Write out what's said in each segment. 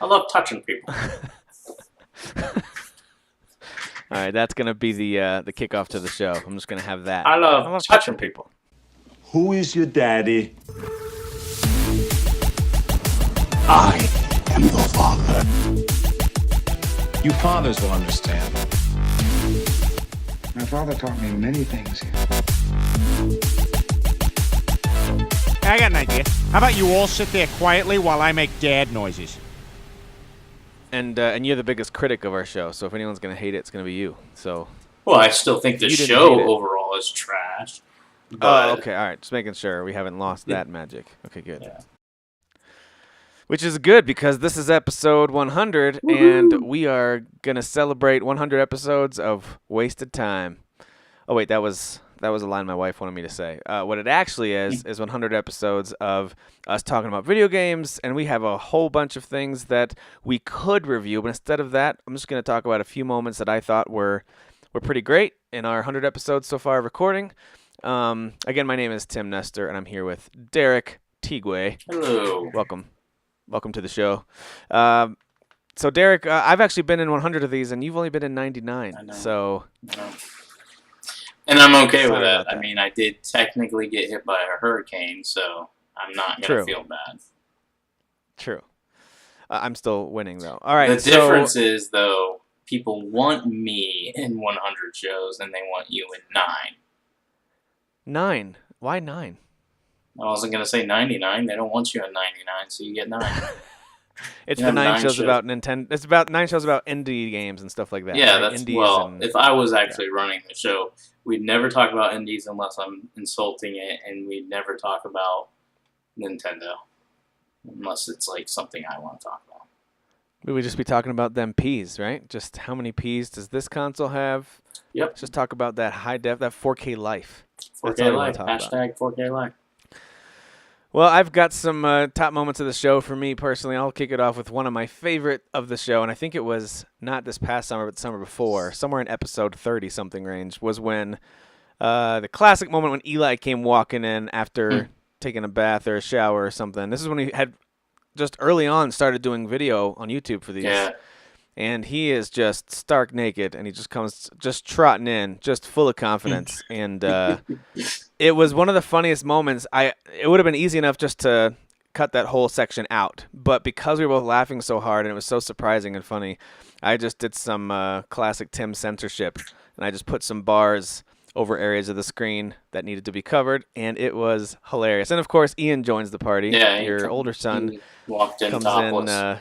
I love touching people. All right, that's gonna be the kickoff to the show. I'm just gonna have that. I I love love touching touching people. people. Who is your daddy? I am your father. You fathers will understand. My father taught me many things. I got an idea. How about you all sit there quietly while I make dad noises? And you're the biggest critic of our show, so if anyone's gonna hate it, it's gonna be you. So. Well, I still think the You didn't show hate it. overall is trash. Oh, But okay, all right. Just making sure we haven't lost that magic. Okay, good. yeah. Which is good because this is episode 100, and we are gonna celebrate 100 episodes of wasted time. Oh wait, that was a line my wife wanted me to say. What it actually is 100 episodes of us talking about video games, and we have a whole bunch of things that we could review, but instead of that, I'm just gonna talk about a few moments that I thought were pretty great in our 100 episodes so far of recording. Again, my name is Tim Nestor, and I'm here with Derek Tigwe. Hello. Welcome to the show. So Derek, I've actually been in 100 of these, and you've only been in 99. I know. So, And I'm okay with Sorry that. about that. I mean, I did technically get hit by a hurricane, so I'm not True. going to feel bad. true. I'm still winning though. All right. The so, difference is, though, people want me in 100 shows and they want you in 9. 9. Why 9? I wasn't going to say 99. They don't want you in 99, so you get 9. It's You the have 9 9 shows shows. about Nintendo. It's about 9 shows about indie games and stuff like that. Yeah, right? that's Indies well. and- If I was actually running the show, we'd never talk about indies unless I'm insulting it, and we'd never talk about Nintendo unless it's like something I want to talk about. we would just be talking about them Ps, right? Just how many Ps does this console have? Yep. Let's just talk about that high def, that 4K life. That's all 4K we wanna Live. talk about. Hashtag 4K Live. Well, I've got some top moments of the show for me personally. I'll kick it off with one of my favorite of the show, and I think it was not this past summer, but the summer before, somewhere in episode 30-something range, was when the classic moment when Eli came walking in after taking a bath or a shower or something. This is when he had just early on started doing video on YouTube for these. Yeah. And he is just stark naked, and he just comes just trotting in, just full of confidence. And it was one of the funniest moments. It would have been easy enough just to cut that whole section out, but because we were both laughing so hard and it was so surprising and funny, I just did some classic Tim censorship, and I just put some bars over areas of the screen that needed to be covered, and it was hilarious. And of course, Ian joins the party. Yeah. Your older son He walked in comes topless. in.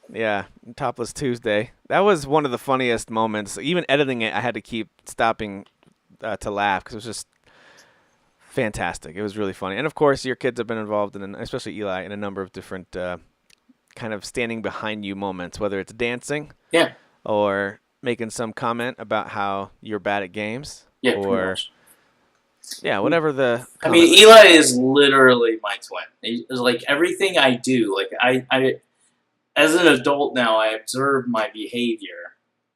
Yeah, Topless Tuesday. That was one of the funniest moments. Even editing it, I had to keep stopping to laugh because it was just fantastic. It was really funny. And of course, your kids have been involved in, especially Eli, in a number of different kind of standing behind you moments, whether it's dancing, Yeah. or making some comment about how you're bad at games, Yeah, pretty or much. yeah, whatever the. I mean, comment Eli is literally my twin. It's like everything I do, like I, as an adult now, I observe my behavior,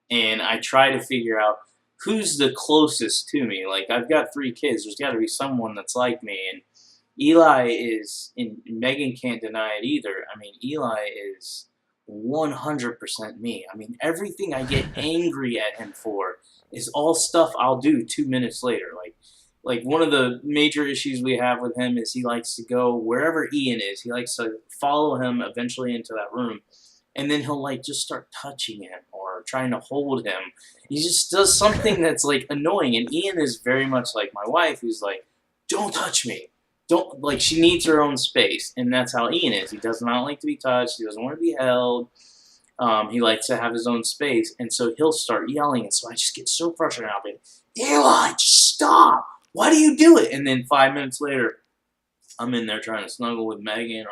and I try to figure out who's the closest to me. Like, I've got 3 kids. There's got to be someone that's like me, and Eli is, and Megan can't deny it either. I mean, Eli is 100% me. I mean, everything I get angry at him for is all stuff I'll do 2 minutes later. Like one of the major issues we have with him is he likes to go wherever Ian is. He likes to follow him eventually into that room, and then he'll like just start touching him or trying to hold him. He just does something that's like annoying. And Ian is very much like my wife, who's like, "Don't touch me." Don't, like, she needs her own space, and that's how Ian is. He does not like to be touched. He doesn't want to be held. He likes to have his own space, and so he'll start yelling, and so I just get so frustrated. I'll be like, "Eli, just stop! Why do you do it?" And then 5 minutes later, I'm in there trying to snuggle with Megan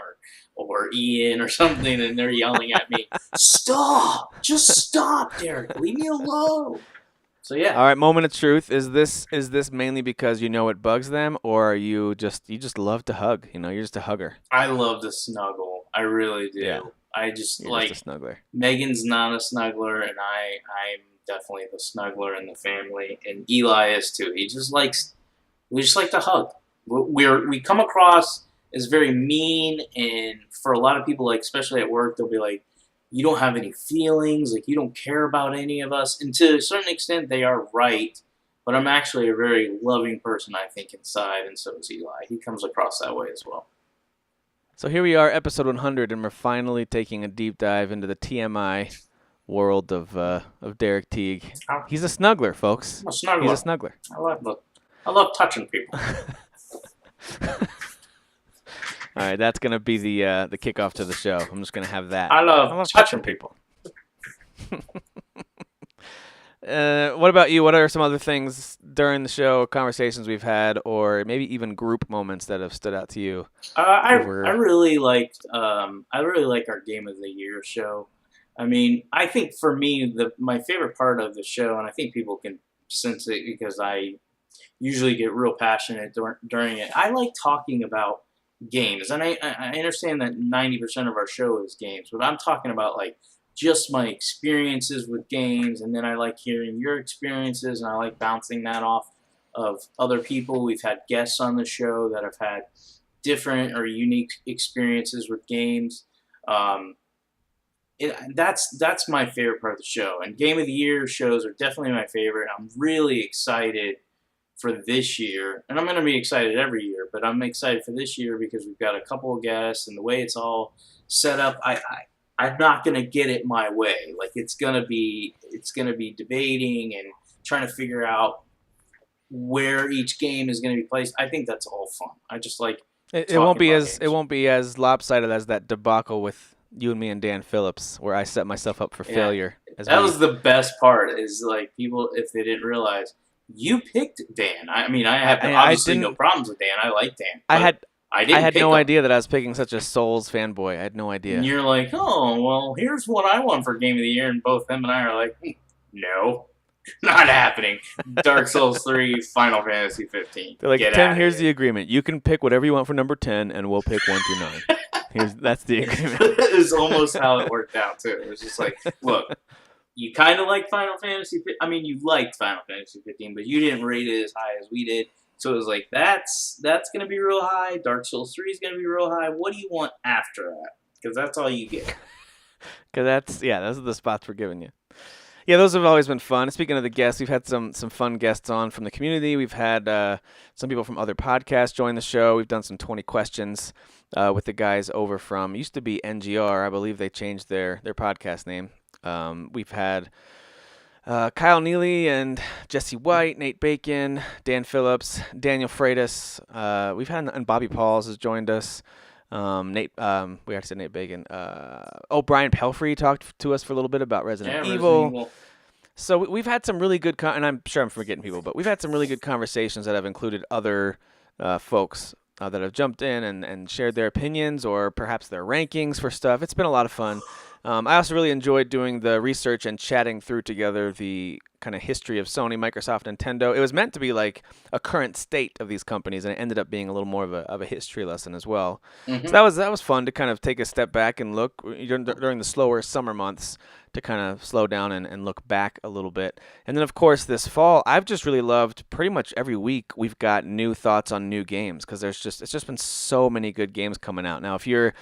or Ian or something, and they're yelling at me, "Stop! Just stop, Derek! Leave me alone!" So yeah. All right, moment of truth. Is this mainly because you know it bugs them, or are you just love to hug? You know, you're just a hugger. I love to snuggle. I really do. Yeah. I just You're like just a snuggler. Megan's not a snuggler, and I'm definitely the snuggler in the family, and Eli is too. We just like to hug. We come across as very mean, and for a lot of people, like especially at work, they'll be like, you don't have any feelings, like you don't care about any of us. And to a certain extent, they are right. But I'm actually a very loving person, I think, inside, and so is Eli. He comes across that way as well. So here we are, episode 100, and we're finally taking a deep dive into the TMI world of Derek Teague. He's a snuggler, folks. I'm a snuggler. He's a snuggler. I love touching people. All right, that's gonna be the kickoff to the show. I'm just gonna have that. I love touching people. What about you? What are some other things during the show, conversations we've had, or maybe even group moments that have stood out to you? I really liked our Game of the Year show. I mean, I think for me, my favorite part of the show, and I think people can sense it because I usually get real passionate during it. I like talking about games, and I understand that 90% of our show is games, but I'm talking about like just my experiences with games, and then I like hearing your experiences, and I like bouncing that off of other people. We've had guests on the show that have had different or unique experiences with games. That's my favorite part of the show, and Game of the Year shows are definitely my favorite. I'm really excited for this year, and I'm going to be excited every year, but I'm excited for this year because we've got a couple of guests, and the way it's all set up, I'm not going to get it my way. Like it's going to be debating and trying to figure out where each game is going to be placed. I think that's all fun. I just like it won't be as lopsided as that debacle with you and me and Dan Phillips, where I set myself up for failure. That was the best part. Is like people, if they didn't realize, you picked Dan. I mean, I have obviously no problems with Dan. I like Dan. I had no him. idea that I was picking such a Souls fanboy. I had no idea. And you're like, oh, well, here's what I want for Game of the Year, and both him and I are like, no, not happening. Dark Souls 3, Final Fantasy 15. They're like, Tim, here's the agreement. You can pick whatever you want for number 10, and we'll pick 1 through 9. That's the agreement. It is almost how it worked out, too. It was just like, look, you kind of like Final Fantasy. I mean, you liked Final Fantasy 15, but you didn't rate it as high as we did. So it was like, that's going to be real high. Dark Souls 3 is going to be real high. What do you want after that? Because that's all you get. Because those are the spots we're giving you. Yeah, those have always been fun. Speaking of the guests, we've had some fun guests on from the community. We've had some people from other podcasts join the show. We've done some 20 questions with the guys over from, used to be NGR. I believe they changed their podcast name. We've had Kyle Neely and Jesse White, Nate Bacon, Dan Phillips, Daniel Freitas. We've had, and Bobby Pauls has joined us. We already said Nate Bacon. Brian Pelfrey talked to us for a little bit about Resident Evil. So we've had some really good, and I'm sure I'm forgetting people, but we've had some really good conversations that have included other folks that have jumped in and shared their opinions or perhaps their rankings for stuff. It's been a lot of fun. I also really enjoyed doing the research and chatting through together the kind of history of Sony, Microsoft, Nintendo. It was meant to be like a current state of these companies, and it ended up being a little more of a history lesson as well. Mm-hmm. So that was fun to kind of take a step back and look during the slower summer months to kind of slow down and look back a little bit. And then, of course, this fall, I've just really loved pretty much every week we've got new thoughts on new games because it's just been so many good games coming out. Now, if you're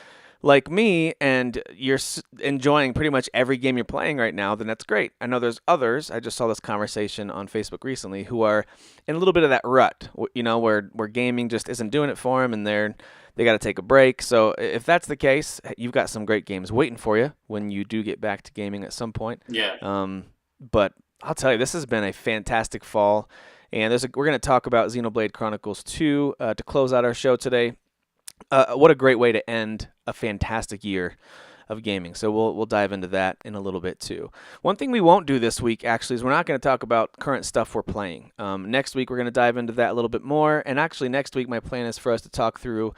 like me and you're enjoying pretty much every game you're playing right now, then that's great. I know there's others, I just saw this conversation on Facebook recently, who are in a little bit of that rut, where gaming just isn't doing it for them and they got to take a break. So if that's the case, you've got some great games waiting for you when you do get back to gaming at some point. Yeah. But I'll tell you, this has been a fantastic fall, and we're going to talk about Xenoblade Chronicles 2 to close out our show today. What a great way to end a fantastic year of gaming. So we'll dive into that in a little bit too. One thing we won't do this week actually is we're not going to talk about current stuff we're playing. Next week we're going to dive into that a little bit more. And actually next week my plan is for us to talk through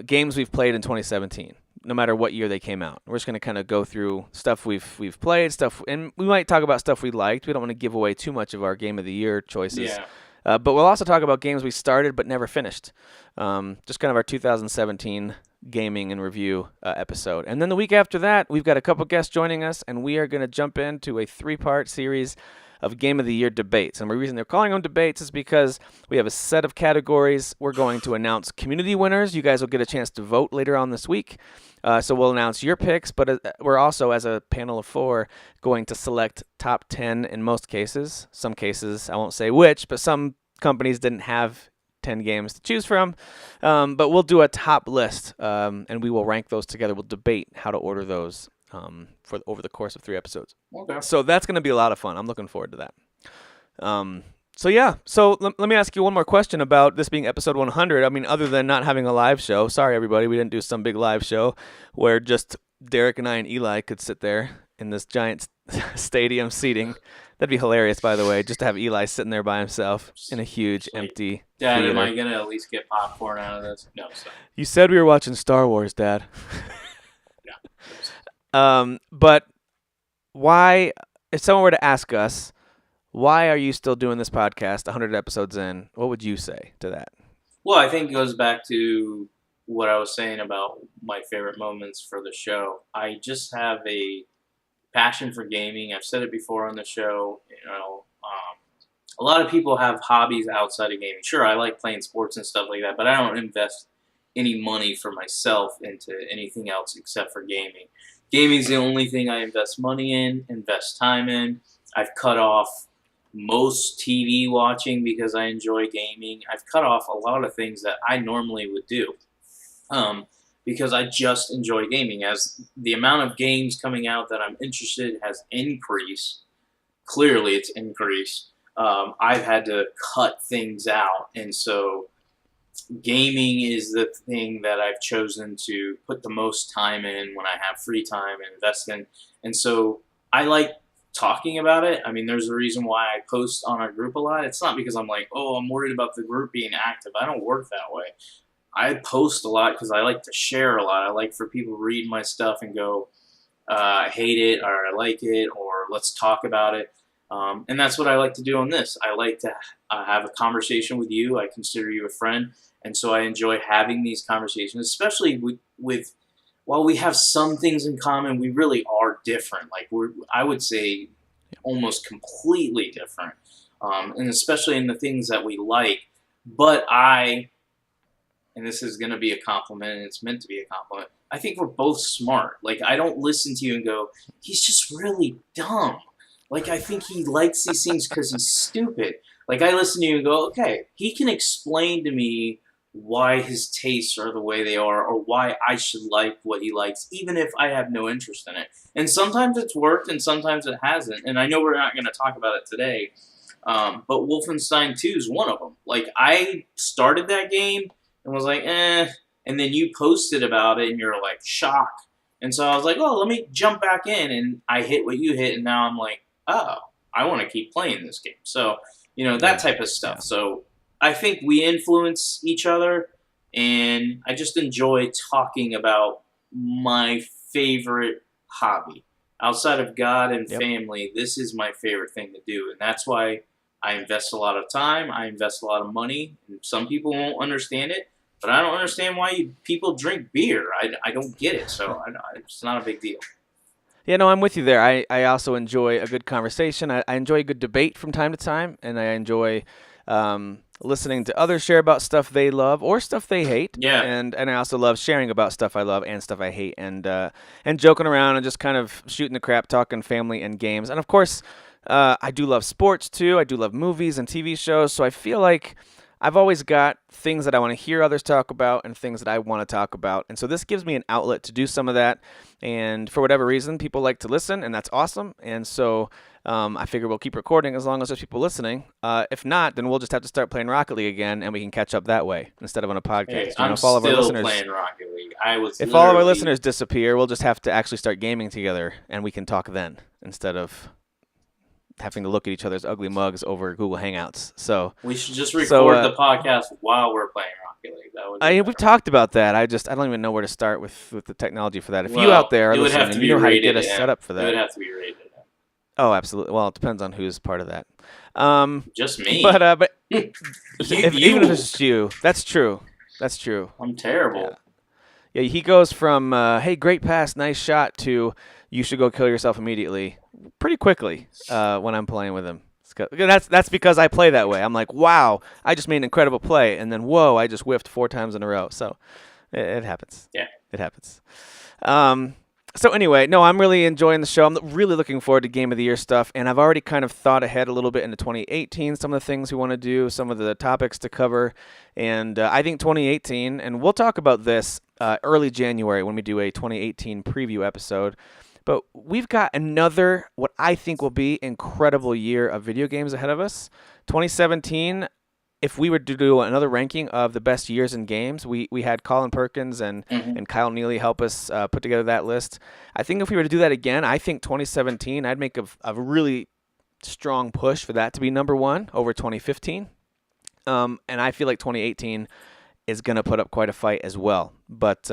games we've played in 2017, no matter what year they came out. We're just going to kind of go through stuff we've played, and we might talk about stuff we liked. We don't want to give away too much of our Game of the Year choices. Yeah. But we'll also talk about games we started but never finished. Just kind of our 2017 gaming and review episode. And then the week after that, we've got a couple guests joining us, and we are going to jump into a 3-part series of Game of the Year debates. And the reason they're calling them debates is because we have a set of categories. We're going to announce community winners. You guys will get a chance to vote later on this week. So we'll announce your picks, but we're also, as a panel of 4, going to select top 10 in most cases. Some cases, I won't say which, but some companies didn't have 10 games to choose from. But we'll do a top list, and we will rank those together. We'll debate how to order those over the course of 3 episodes. Okay. So that's going to be a lot of fun. I'm looking forward to that. So let me ask you one more question about this being episode 100. I mean, other than not having a live show, sorry everybody, we didn't do some big live show where just Derek and I and Eli could sit there in this giant stadium seating. That'd be hilarious, by the way, just to have Eli sitting there by himself in a huge empty Dad, theater. am I going to at least get popcorn out of this? No, sorry. You said we were watching Star Wars, Dad. Yeah. But why, if someone were to ask us, why are you still doing this podcast 100 episodes in, what would you say to that? Well, I think it goes back to what I was saying about my favorite moments for the show. I just have a passion for gaming. I've said it before on the show. A lot of people have hobbies outside of gaming. Sure, I like playing sports and stuff like that, but I don't invest any money for myself into anything else except for gaming. Gaming's the only thing I invest money in, invest time in. I've cut off most TV watching because I enjoy gaming. I've cut off a lot of things that I normally would do because I just enjoy gaming. As the amount of games coming out that I'm interested in has increased, clearly it's increased, I've had to cut things out. And so gaming is the thing that I've chosen to put the most time in when I have free time and invest in. And so I like talking about it. I mean, there's a reason why I post on our group a lot. It's not because I'm like, oh, I'm worried about the group being active. I don't work that way. I post a lot because I like to share a lot. I like for people to read my stuff and go, I hate it, or I like it, or let's talk about it. And that's what I like to do on this. I like to have a conversation with you. I consider you a friend. And so I enjoy having these conversations, especially with while we have some things in common, we really are different. Like I would say, almost completely different, and especially in the things that we like. But and this is going to be a compliment, and it's meant to be a compliment, I think we're both smart. Like, I don't listen to you and go, he's just really dumb. Like, I think he likes these things because he's stupid. Like, I listen to you and go, okay, he can explain to me why his tastes are the way they are, or why I should like what he likes, even if I have no interest in it. And sometimes it's worked, and sometimes it hasn't. And I know we're not going to talk about it today, but Wolfenstein 2 is one of them. Like, I started that game and was like, eh, and then you posted about it, and you're like, shocked. And so I was like, oh, let me jump back in, and I hit what you hit, and now I'm like, oh, I want to keep playing this game. So, that type of stuff. Yeah. So I think we influence each other, and I just enjoy talking about my favorite hobby. Outside of God and family, this is my favorite thing to do, and that's why I invest a lot of time, I invest a lot of money, and some people won't understand it, but I don't understand why people drink beer. I don't get it, so it's not a big deal. Yeah, no, I'm with you there. I also enjoy a good conversation. I enjoy a good debate from time to time, and I enjoy listening to others share about stuff they love or stuff they hate. Yeah. And I also love sharing about stuff I love and stuff I hate, and joking around and just kind of shooting the crap, talking family and games. And of course, I do love sports too. I do love movies and TV shows. So I feel like I've always got things that I want to hear others talk about and things that I want to talk about. And so this gives me an outlet to do some of that. And for whatever reason, people like to listen, and that's awesome. And so I figure we'll keep recording as long as there's people listening. If not, then we'll just have to start playing Rocket League again, and we can catch up that way instead of on a podcast. Hey, I'm still playing Rocket League. If all of our listeners disappear, we'll just have to actually start gaming together, and we can talk then instead of having to look at each other's ugly mugs over Google Hangouts. So we should just record the podcast while we're playing Rocket League. That would we've talked about that. I don't even know where to start with the technology for that. If you out there are listening and you know how to get us set up for that. It would have to be rated. Oh, absolutely. Well, it depends on who's part of that. Just me. But even if it's just you, that's true. That's true. I'm terrible. Yeah, he goes from, hey, great pass, nice shot, to you should go kill yourself immediately pretty quickly when I'm playing with him. That's because I play that way. I'm like, wow, I just made an incredible play, and then whoa, I just whiffed 4 times in a row. So it happens. Yeah. It happens. So anyway, no, I'm really enjoying the show. I'm really looking forward to Game of the Year stuff, and I've already kind of thought ahead a little bit into 2018, some of the things we want to do, some of the topics to cover, and I think 2018, and we'll talk about this early January when we do a 2018 preview episode, but we've got another, what I think will be, incredible year of video games ahead of us. 2017, if we were to do another ranking of the best years in games, we had Colin Perkins and Kyle Neely help us put together that list. I think if we were to do that again, I think 2017, I'd make a really strong push for that to be number 1 over 2015. And I feel like 2018 is going to put up quite a fight as well. But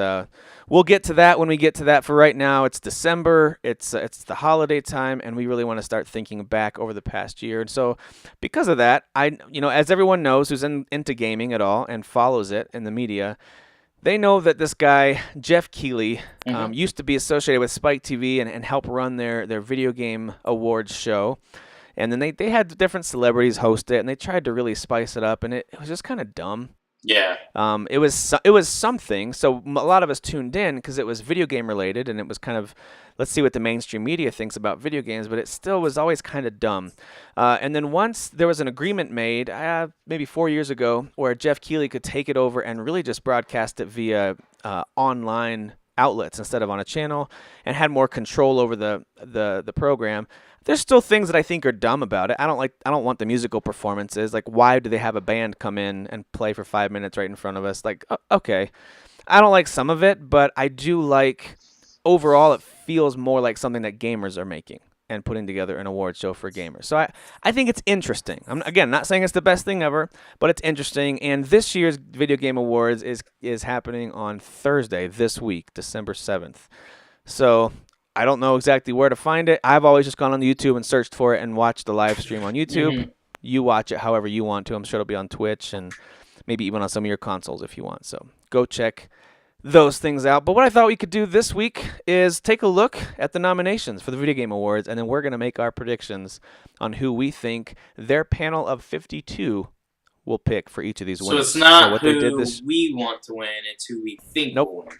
we'll get to that when we get to that. For right now, it's December, it's the holiday time, and we really want to start thinking back over the past year. And so because of that, as everyone knows who's into gaming at all and follows it in the media, they know that this guy, Jeff Keighley, used to be associated with Spike TV and help run their video game awards show. And then they had different celebrities host it, and they tried to really spice it up, and it was just kind of dumb. Yeah. It was something. So a lot of us tuned in because it was video game related, and it was kind of, let's see what the mainstream media thinks about video games. But it still was always kind of dumb. And then once there was an agreement made, maybe 4 years ago, where Jeff Keighley could take it over and really just broadcast it via online outlets instead of on a channel, and had more control over the program. There's still things that I think are dumb about it. I don't want the musical performances. Like, why do they have a band come in and play for 5 minutes right in front of us? Like, okay. I don't like some of it, but I do like, overall, it feels more like something that gamers are making and putting together an award show for gamers. So I think it's interesting. I'm, again, not saying it's the best thing ever, but it's interesting. And this year's Video Game Awards is happening on Thursday this week, December 7th. So I don't know exactly where to find it. I've always just gone on YouTube and searched for it and watched the live stream on YouTube. You watch it however you want to. I'm sure it'll be on Twitch and maybe even on some of your consoles if you want. So go check those things out. But what I thought we could do this week is take a look at the nominations for the Video Game Awards, and then we're going to make our predictions on who we think their panel of 52 will pick for each of these winners. So it's not who we want to win, it's who we think will win.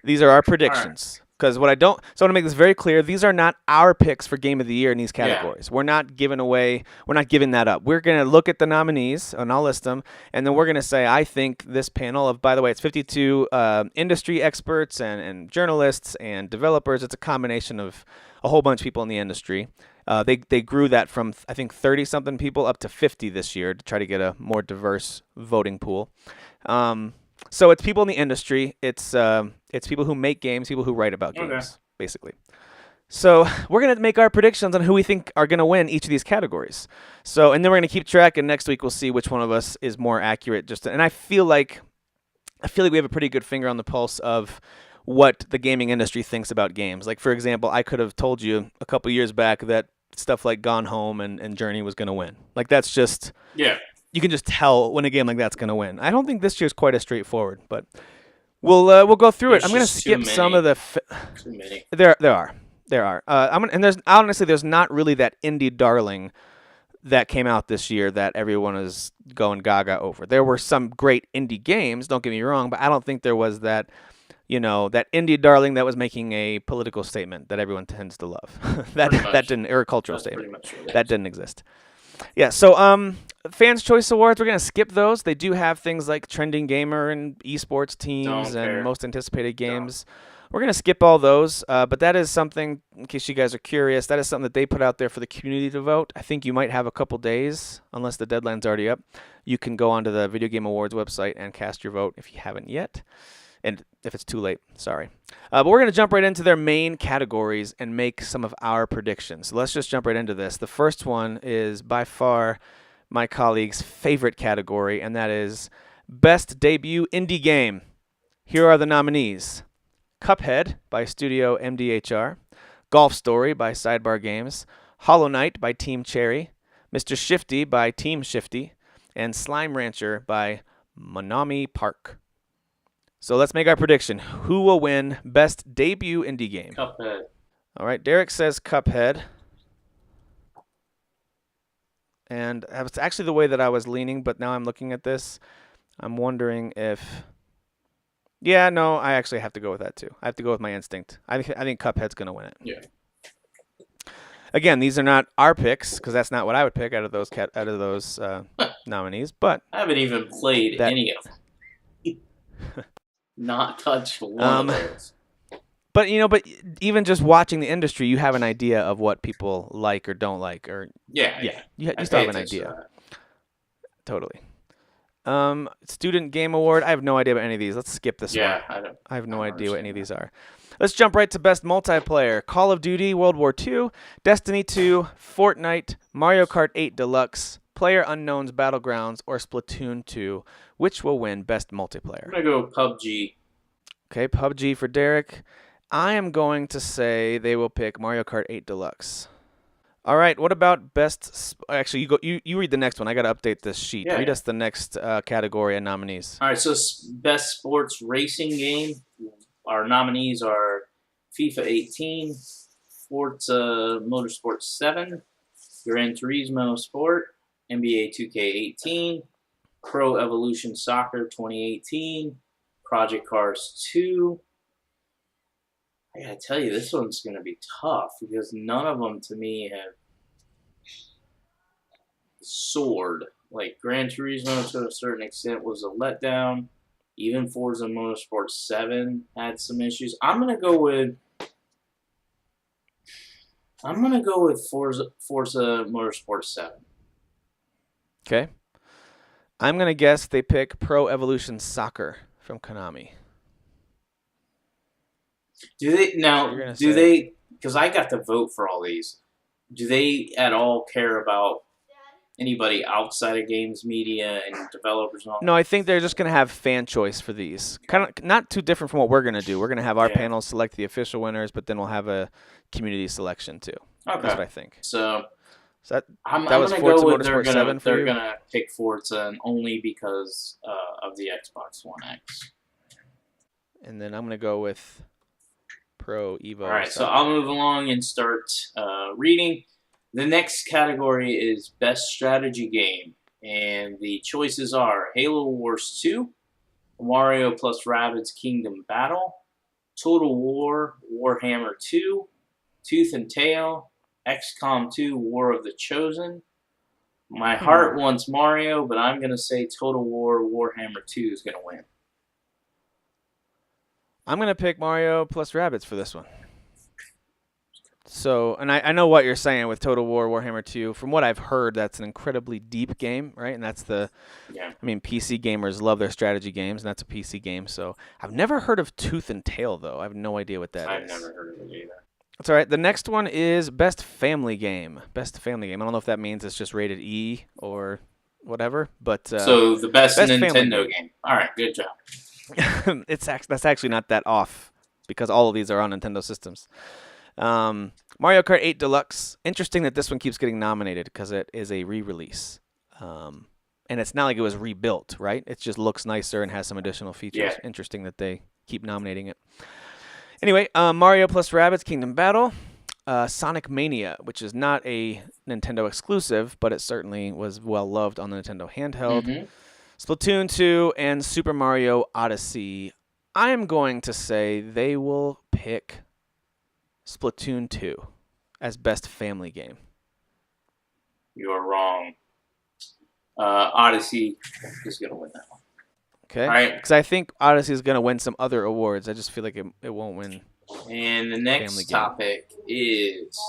These are our predictions. Because so I want to make this very clear, these are not our picks for Game of the Year in these categories. Yeah. We're not giving that up. We're going to look at the nominees, and I'll list them, and then we're going to say, I think this panel of, by the way, it's 52 industry experts and journalists and developers. It's a combination of a whole bunch of people in the industry. They grew that from, I think, 30-something people up to 50 this year to try to get a more diverse voting pool. So it's people in the industry. It's people who make games, people who write about games, basically. So we're going to make our predictions on who we think are going to win each of these categories. So, and then we're going to keep track, and next week we'll see which one of us is more accurate. And I feel like we have a pretty good finger on the pulse of what the gaming industry thinks about games. Like, for example, I could have told you a couple years back that stuff like Gone Home and Journey was going to win. Like, that's just... Yeah. You can just tell when a game like that's going to win. I don't think this year's quite as straightforward, but we'll go through it. I'm going to skip some of the... Too many. There are. There's not really that indie darling that came out this year that everyone is going gaga over. There were some great indie games, don't get me wrong, but I don't think there was that, that indie darling that was making a political statement that everyone tends to love. that didn't, or a cultural statement. That didn't exist. Yeah, so Fans' Choice Awards, we're going to skip those. They do have things like Trending Gamer and esports teams and Most Anticipated Games. We're going to skip all those, but that is something, in case you guys are curious, that is something that they put out there for the community to vote. I think you might have a couple days, unless the deadline's already up. You can go onto the Video Game Awards website and cast your vote if you haven't yet. And if it's too late, sorry. But we're going to jump right into their main categories and make some of our predictions. So let's just jump right into this. The first one is by far my colleague's favorite category, and that is Best Debut Indie Game. Here are the nominees. Cuphead by Studio MDHR, Golf Story by Sidebar Games, Hollow Knight by Team Cherry, Mr. Shifty by Team Shifty, and Slime Rancher by Monami Park. So let's make our prediction. Who will win Best Debut Indie Game? Cuphead. All right, Derek says Cuphead. And that's actually the way that I was leaning, but now I'm looking at this. I'm wondering if... Yeah, no, I actually have to go with that too. I have to go with my instinct. I think Cuphead's going to win it. Yeah. Again, these are not our picks, because that's not what I would pick out of those nominees, but... I haven't even played any of them. Not touched one of those. But but even just watching the industry, you have an idea of what people like or don't like, or Yeah. you still have an idea. Totally. Student Game Award. I have no idea about any of these. Let's skip this one. Yeah, I have no idea what any of these are. Let's jump right to Best Multiplayer. Call of Duty World War II, Destiny 2, Fortnite, Mario Kart 8 Deluxe, PlayerUnknown's Battlegrounds, or Splatoon 2. Which will win Best Multiplayer? I'm going to go PUBG. Okay, PUBG for Derek. I am going to say they will pick Mario Kart 8 Deluxe. All right, what about best... Actually, you read the next one. I got to update this sheet. Read us the next category of nominees. All right, so best sports racing game. Our nominees are FIFA 18, Forza Motorsport 7, Gran Turismo Sport, NBA 2K18, Pro Evolution Soccer 2018, Project Cars 2. I gotta tell you, this one's gonna be tough because none of them to me have soared. Like Gran Turismo to a certain extent was a letdown. Even Forza Motorsport 7 had some issues. I'm gonna go with Forza Motorsport 7. Okay. I'm gonna guess they pick Pro Evolution Soccer from Konami. Do they? Because I got to vote for all these. Do they at all care about anybody outside of games media and developers and all? No, I think they're just going to have fan choice for these. Kind of not too different from what we're going to do. We're going to have our panel select the official winners, but then we'll have a community selection too. Okay. That's what I think. So that was Forza Motorsport 7 for you? They're going to pick Forza and only because of the Xbox One X. And then I'm going to go with Pro Evo. All right, so I'll move along and start reading. The next category is Best Strategy Game, and the choices are Halo Wars 2, Mario plus Rabbids Kingdom Battle, Total War Warhammer 2, Tooth and Tail, XCOM 2 War of the Chosen. My heart wants Mario, but I'm going to say Total War Warhammer 2 is going to win. I'm going to pick Mario plus Rabbids for this one. So, and I know what you're saying with Total War Warhammer 2. From what I've heard, that's an incredibly deep game, right? And that's PC gamers love their strategy games, and that's a PC game. So I've never heard of Tooth and Tail, though. I have no idea what that is. I've never heard of it either. That's all right. The next one is Best Family Game. Best Family Game. I don't know if that means it's just rated E or whatever, but so the best Nintendo game. All right, good job. That's actually not that off because all of these are on Nintendo systems. Mario Kart 8 Deluxe. Interesting that this one keeps getting nominated because it is a re-release. And it's not like it was rebuilt, right? It just looks nicer and has some additional features. Yeah. Interesting that they keep nominating it. Anyway, Mario plus Rabbids Kingdom Battle. Sonic Mania, which is not a Nintendo exclusive, but it certainly was well loved on the Nintendo handheld. Mm-hmm. Splatoon 2 and Super Mario Odyssey. I'm going to say they will pick Splatoon 2 as best family game. You are wrong. Odyssey is going to win that one. Okay. All right. Because I think Odyssey is going to win some other awards. I just feel like it won't win. And the next topic is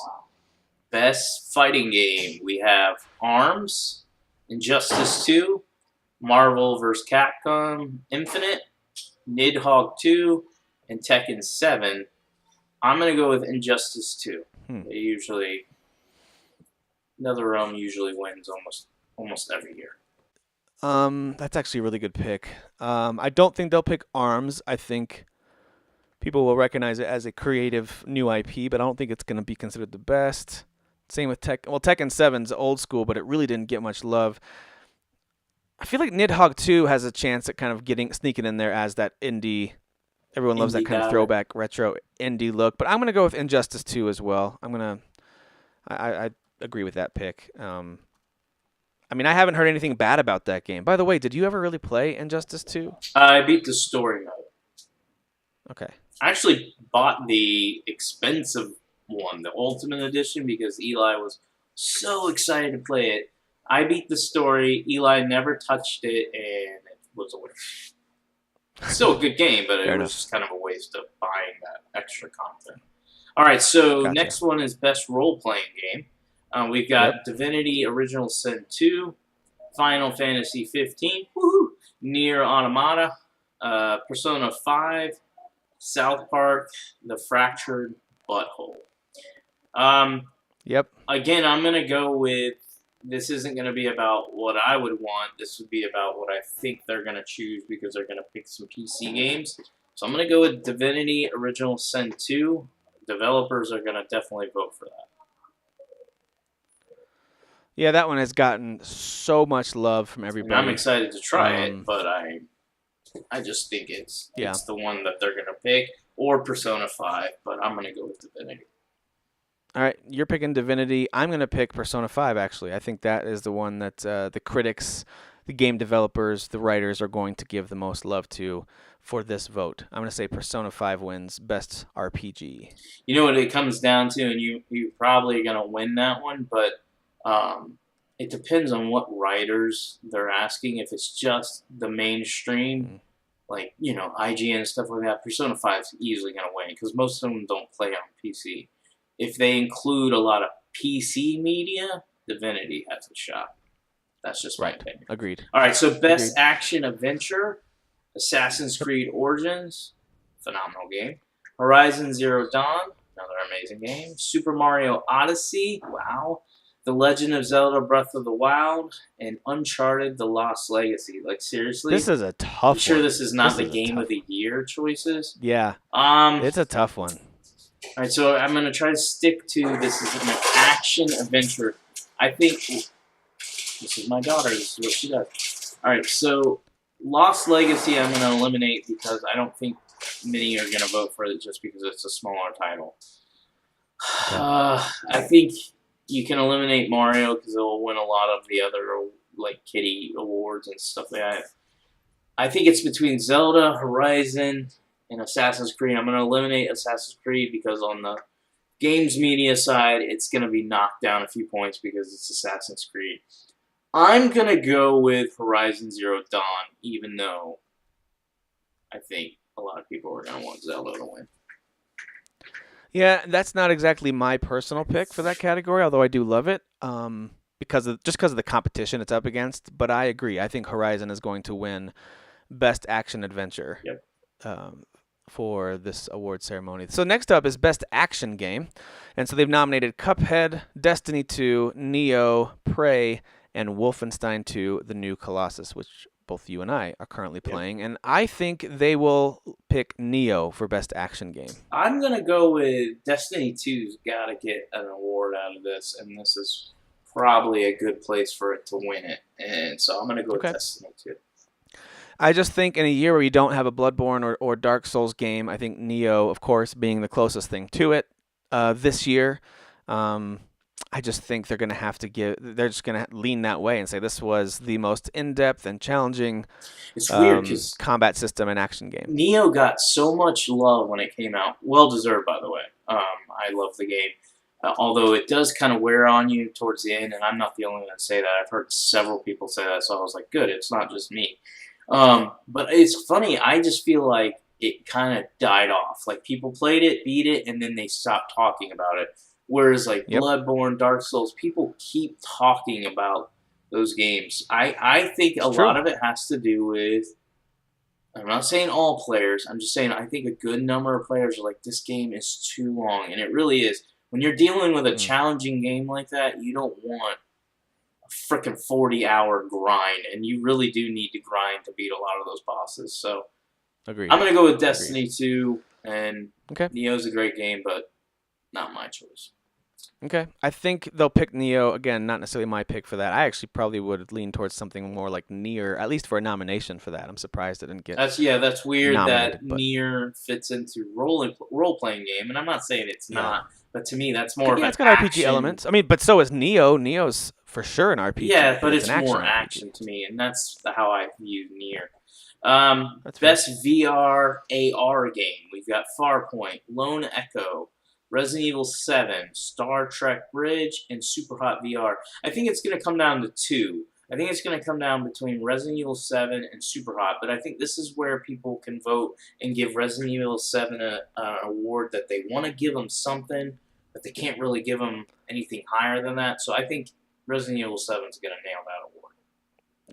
best fighting game. We have ARMS, Injustice 2, Marvel vs. Capcom Infinite, Nidhogg 2, and Tekken 7. I'm going to go with Injustice 2. They usually, NetherRealm usually wins almost every year. That's actually a really good pick. I don't think they'll pick ARMS. I think people will recognize it as a creative new IP, but I don't think it's going to be considered the best. Same with Tekken 7's old school, but it really didn't get much love. I feel like Nidhogg 2 has a chance at kind of sneaking in there as that indie. Everyone loves that kind of throwback retro indie look, but I'm going to go with Injustice 2 as well. I agree with that pick. I mean, I haven't heard anything bad about that game. By the way, did you ever really play Injustice 2? I beat the story mode. Okay. I actually bought the expensive one, the Ultimate Edition, because Eli was so excited to play it. I beat the story. Eli never touched it, and it was a waste. Still a good game, but it was just kind of a waste of buying that extra content. All right, so Gotcha. next one is best role-playing game. We've got Divinity Original Sin 2, Final Fantasy 15, woohoo, Nier Automata, Persona 5, South Park, The Fractured Butthole. Again, I'm going to go with, this isn't going to be about what I would want. This would be about what I think they're going to choose because they're going to pick some PC games. So I'm going to go with Divinity Original Sin 2. Developers are going to definitely vote for that. Yeah, that one has gotten so much love from everybody. And I'm excited to try it, but I just think it's the one that they're going to pick, or Persona 5, but I'm going to go with Divinity. All right, you're picking Divinity. I'm going to pick Persona 5, actually. I think that is the one that the critics, the game developers, the writers are going to give the most love to for this vote. I'm going to say Persona 5 wins Best RPG. You know what it comes down to, and you probably are going to win that one, but it depends on what writers they're asking. If it's just the mainstream, like, IGN and stuff like that, Persona 5 is easily going to win because most of them don't play on PC. If they include a lot of PC media, Divinity has a shot. That's just my opinion. Agreed. All right, so Best Action Adventure, Assassin's Creed Origins, phenomenal game. Horizon Zero Dawn, another amazing game. Super Mario Odyssey, wow. The Legend of Zelda Breath of the Wild, and Uncharted The Lost Legacy. Like, seriously? This is a tough one. Sure this is not the Game of the Year choices? Yeah. It's a tough one. All right, so I'm going to try to stick to, this is an action adventure. I think, this is my daughter, this is what she does. All right, so Lost Legacy I'm going to eliminate because I don't think many are going to vote for it just because it's a smaller title. I think you can eliminate Mario because it will win a lot of the other, like, kitty awards and stuff like that. I think it's between Zelda, Horizon, and Assassin's Creed. I'm going to eliminate Assassin's Creed because on the games media side, it's going to be knocked down a few points because it's Assassin's Creed. I'm going to go with Horizon Zero Dawn, even though I think a lot of people are going to want Zelda to win. Yeah, that's not exactly my personal pick for that category, although I do love it because of the competition it's up against. But I agree. I think Horizon is going to win Best Action Adventure for this award ceremony. So next up is Best Action Game. And so they've nominated Cuphead, Destiny 2, Neo, Prey, and Wolfenstein 2, The New Colossus, which both you and I are currently playing. And I think they will pick Neo for Best Action Game. I'm going to go with Destiny 2's got to get an award out of this, and this is probably a good place for it to win it. And so I'm going to go with Destiny 2. I just think in a year where you don't have a Bloodborne or Dark Souls game, I think Neo, of course, being the closest thing to it this year, I just think they're going to have to they're just going to lean that way and say this was the most in-depth and challenging combat system and action game. Neo got so much love when it came out. Well-deserved, by the way. I love the game. Although it does kind of wear on you towards the end, and I'm not the only one to say that. I've heard several people say that, so I was like, good, it's not just me. But it's funny, I just feel like it kind of died off. Like, people played it, beat it, and then they stopped talking about it. Whereas, like, Bloodborne, Dark Souls, people keep talking about those games. I think a lot of it has to do with, I'm not saying all players, I'm just saying I think a good number of players are like, this game is too long. And it really is. When you're dealing with a challenging game like that, you don't want a freaking 40-hour grind. And you really do need to grind to beat a lot of those bosses. So Agreed. I'm going to go with Destiny 2. And Neo's a great game, but not my choice. Okay. I think they'll pick Neo. Again, not necessarily my pick for that. I actually probably would lean towards something more like Nier, at least for a nomination for that. I'm surprised it didn't get That's weird nominated. that But Nier fits into role playing game, and I'm not saying it's Yeah. not, but to me that's more of yeah, an it's got action. RPG elements. I mean, but so is Neo. Neo's for sure an RPG. Yeah, but it's an more RPG. action to me, and that's how I view Nier. That's fair. Best VR AR game. We've got Farpoint, Lone Echo, Resident Evil 7, Star Trek Bridge, and Superhot VR. I think it's going to come down to two. I think it's going to come down between Resident Evil 7 and Superhot, but I think this is where people can vote and give Resident Evil 7 an award that they want to give them something, but they can't really give them anything higher than that. So I think Resident Evil 7 is going to nail that award.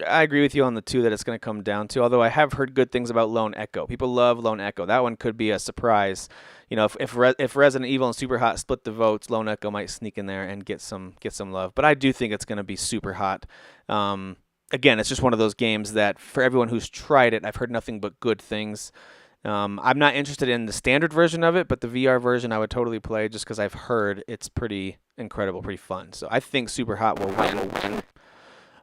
I agree with you on the two that it's going to come down to, although I have heard good things about Lone Echo. People love Lone Echo. That one could be a surprise. You know, if Resident Evil and Superhot split the votes, Lone Echo might sneak in there and get some love. But I do think it's going to be Superhot. Again, it's just one of those games that for everyone who's tried it, I've heard nothing but good things. I'm not interested in the standard version of it, but the VR version I would totally play just because I've heard it's pretty incredible, pretty fun. So I think Superhot will win.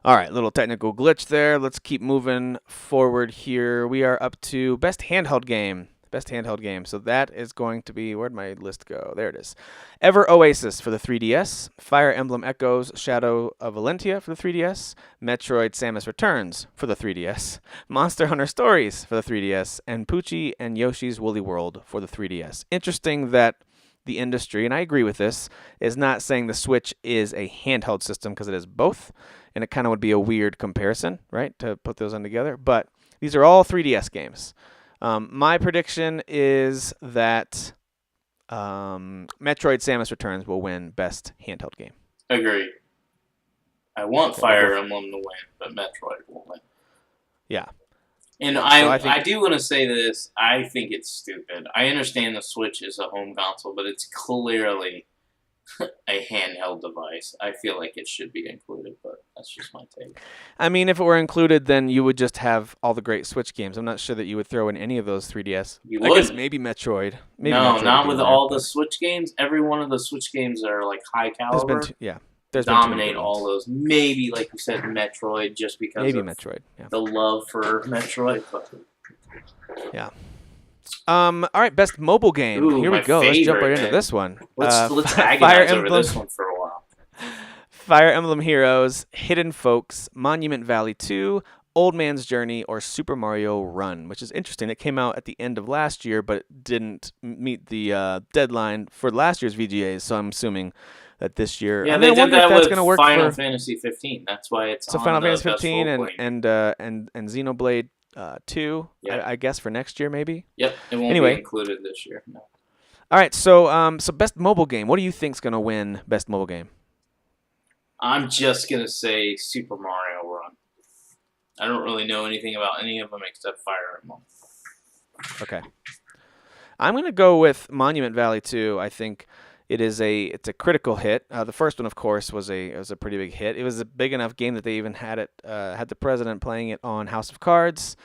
All right, little technical glitch there. Let's keep moving forward here. We are up to best handheld game. Best handheld game. So that is going to be, where'd my list go? There it is. Ever Oasis for the 3DS, Fire Emblem Echoes Shadow of Valentia for the 3DS, Metroid Samus Returns for the 3DS, Monster Hunter Stories for the 3DS, and Poochie and Yoshi's Woolly World for the 3DS. Interesting that the industry, and I agree with this, is not saying the Switch is a handheld system because it is both, and it kind of would be a weird comparison, right, to put those on together. But these are all 3DS games. My prediction is that Metroid Samus Returns will win best handheld game. Agreed. I want Fire Emblem to win, but Metroid will win. Yeah. And So I do want to say this. I think it's stupid. I understand the Switch is a home console, but it's clearly a handheld device. I feel like it should be included, but that's just my take. I mean, if it were included, then you would just have all the great Switch games. I'm not sure that you would throw in any of those 3DS. You I guess would. maybe Metroid. Maybe No, Metroid not would be with there, all but the Switch games. Every one of the Switch games are like high There's caliber. been there's been too many Dominate good all ones. those. Maybe, like you said, Metroid, just because Maybe of Metroid. Yeah. the love for Metroid. But Yeah. All right, best mobile game. Ooh, Here we my go. Let's jump right favorite, into man. this one. let's Fire agonize over Emblem, this one for a while. Fire Emblem Heroes, Hidden Folks, Monument Valley 2, Old Man's Journey, or Super Mario Run, which is interesting. It came out at the end of last year, but didn't meet the deadline for last year's VGAs. So I'm assuming that this year, Yeah, I mean, they I did wonder if that that's with going to work Final for Fantasy 15. That's why it's so on Final the Fantasy best 15 role-playing. and Xenoblade 2. Yeah. I guess for next year maybe. Yep, it won't Anyway. be included this year. No. All right, so so best mobile game. What do you think's going to win best mobile game? I'm just gonna say Super Mario Run. I don't really know anything about any of them except Fire Emblem. Okay. I'm going to go with Monument Valley 2. I think it's a critical hit. The first one, of course, was a pretty big hit. It was a big enough game that they even had the president playing it on House of Cards,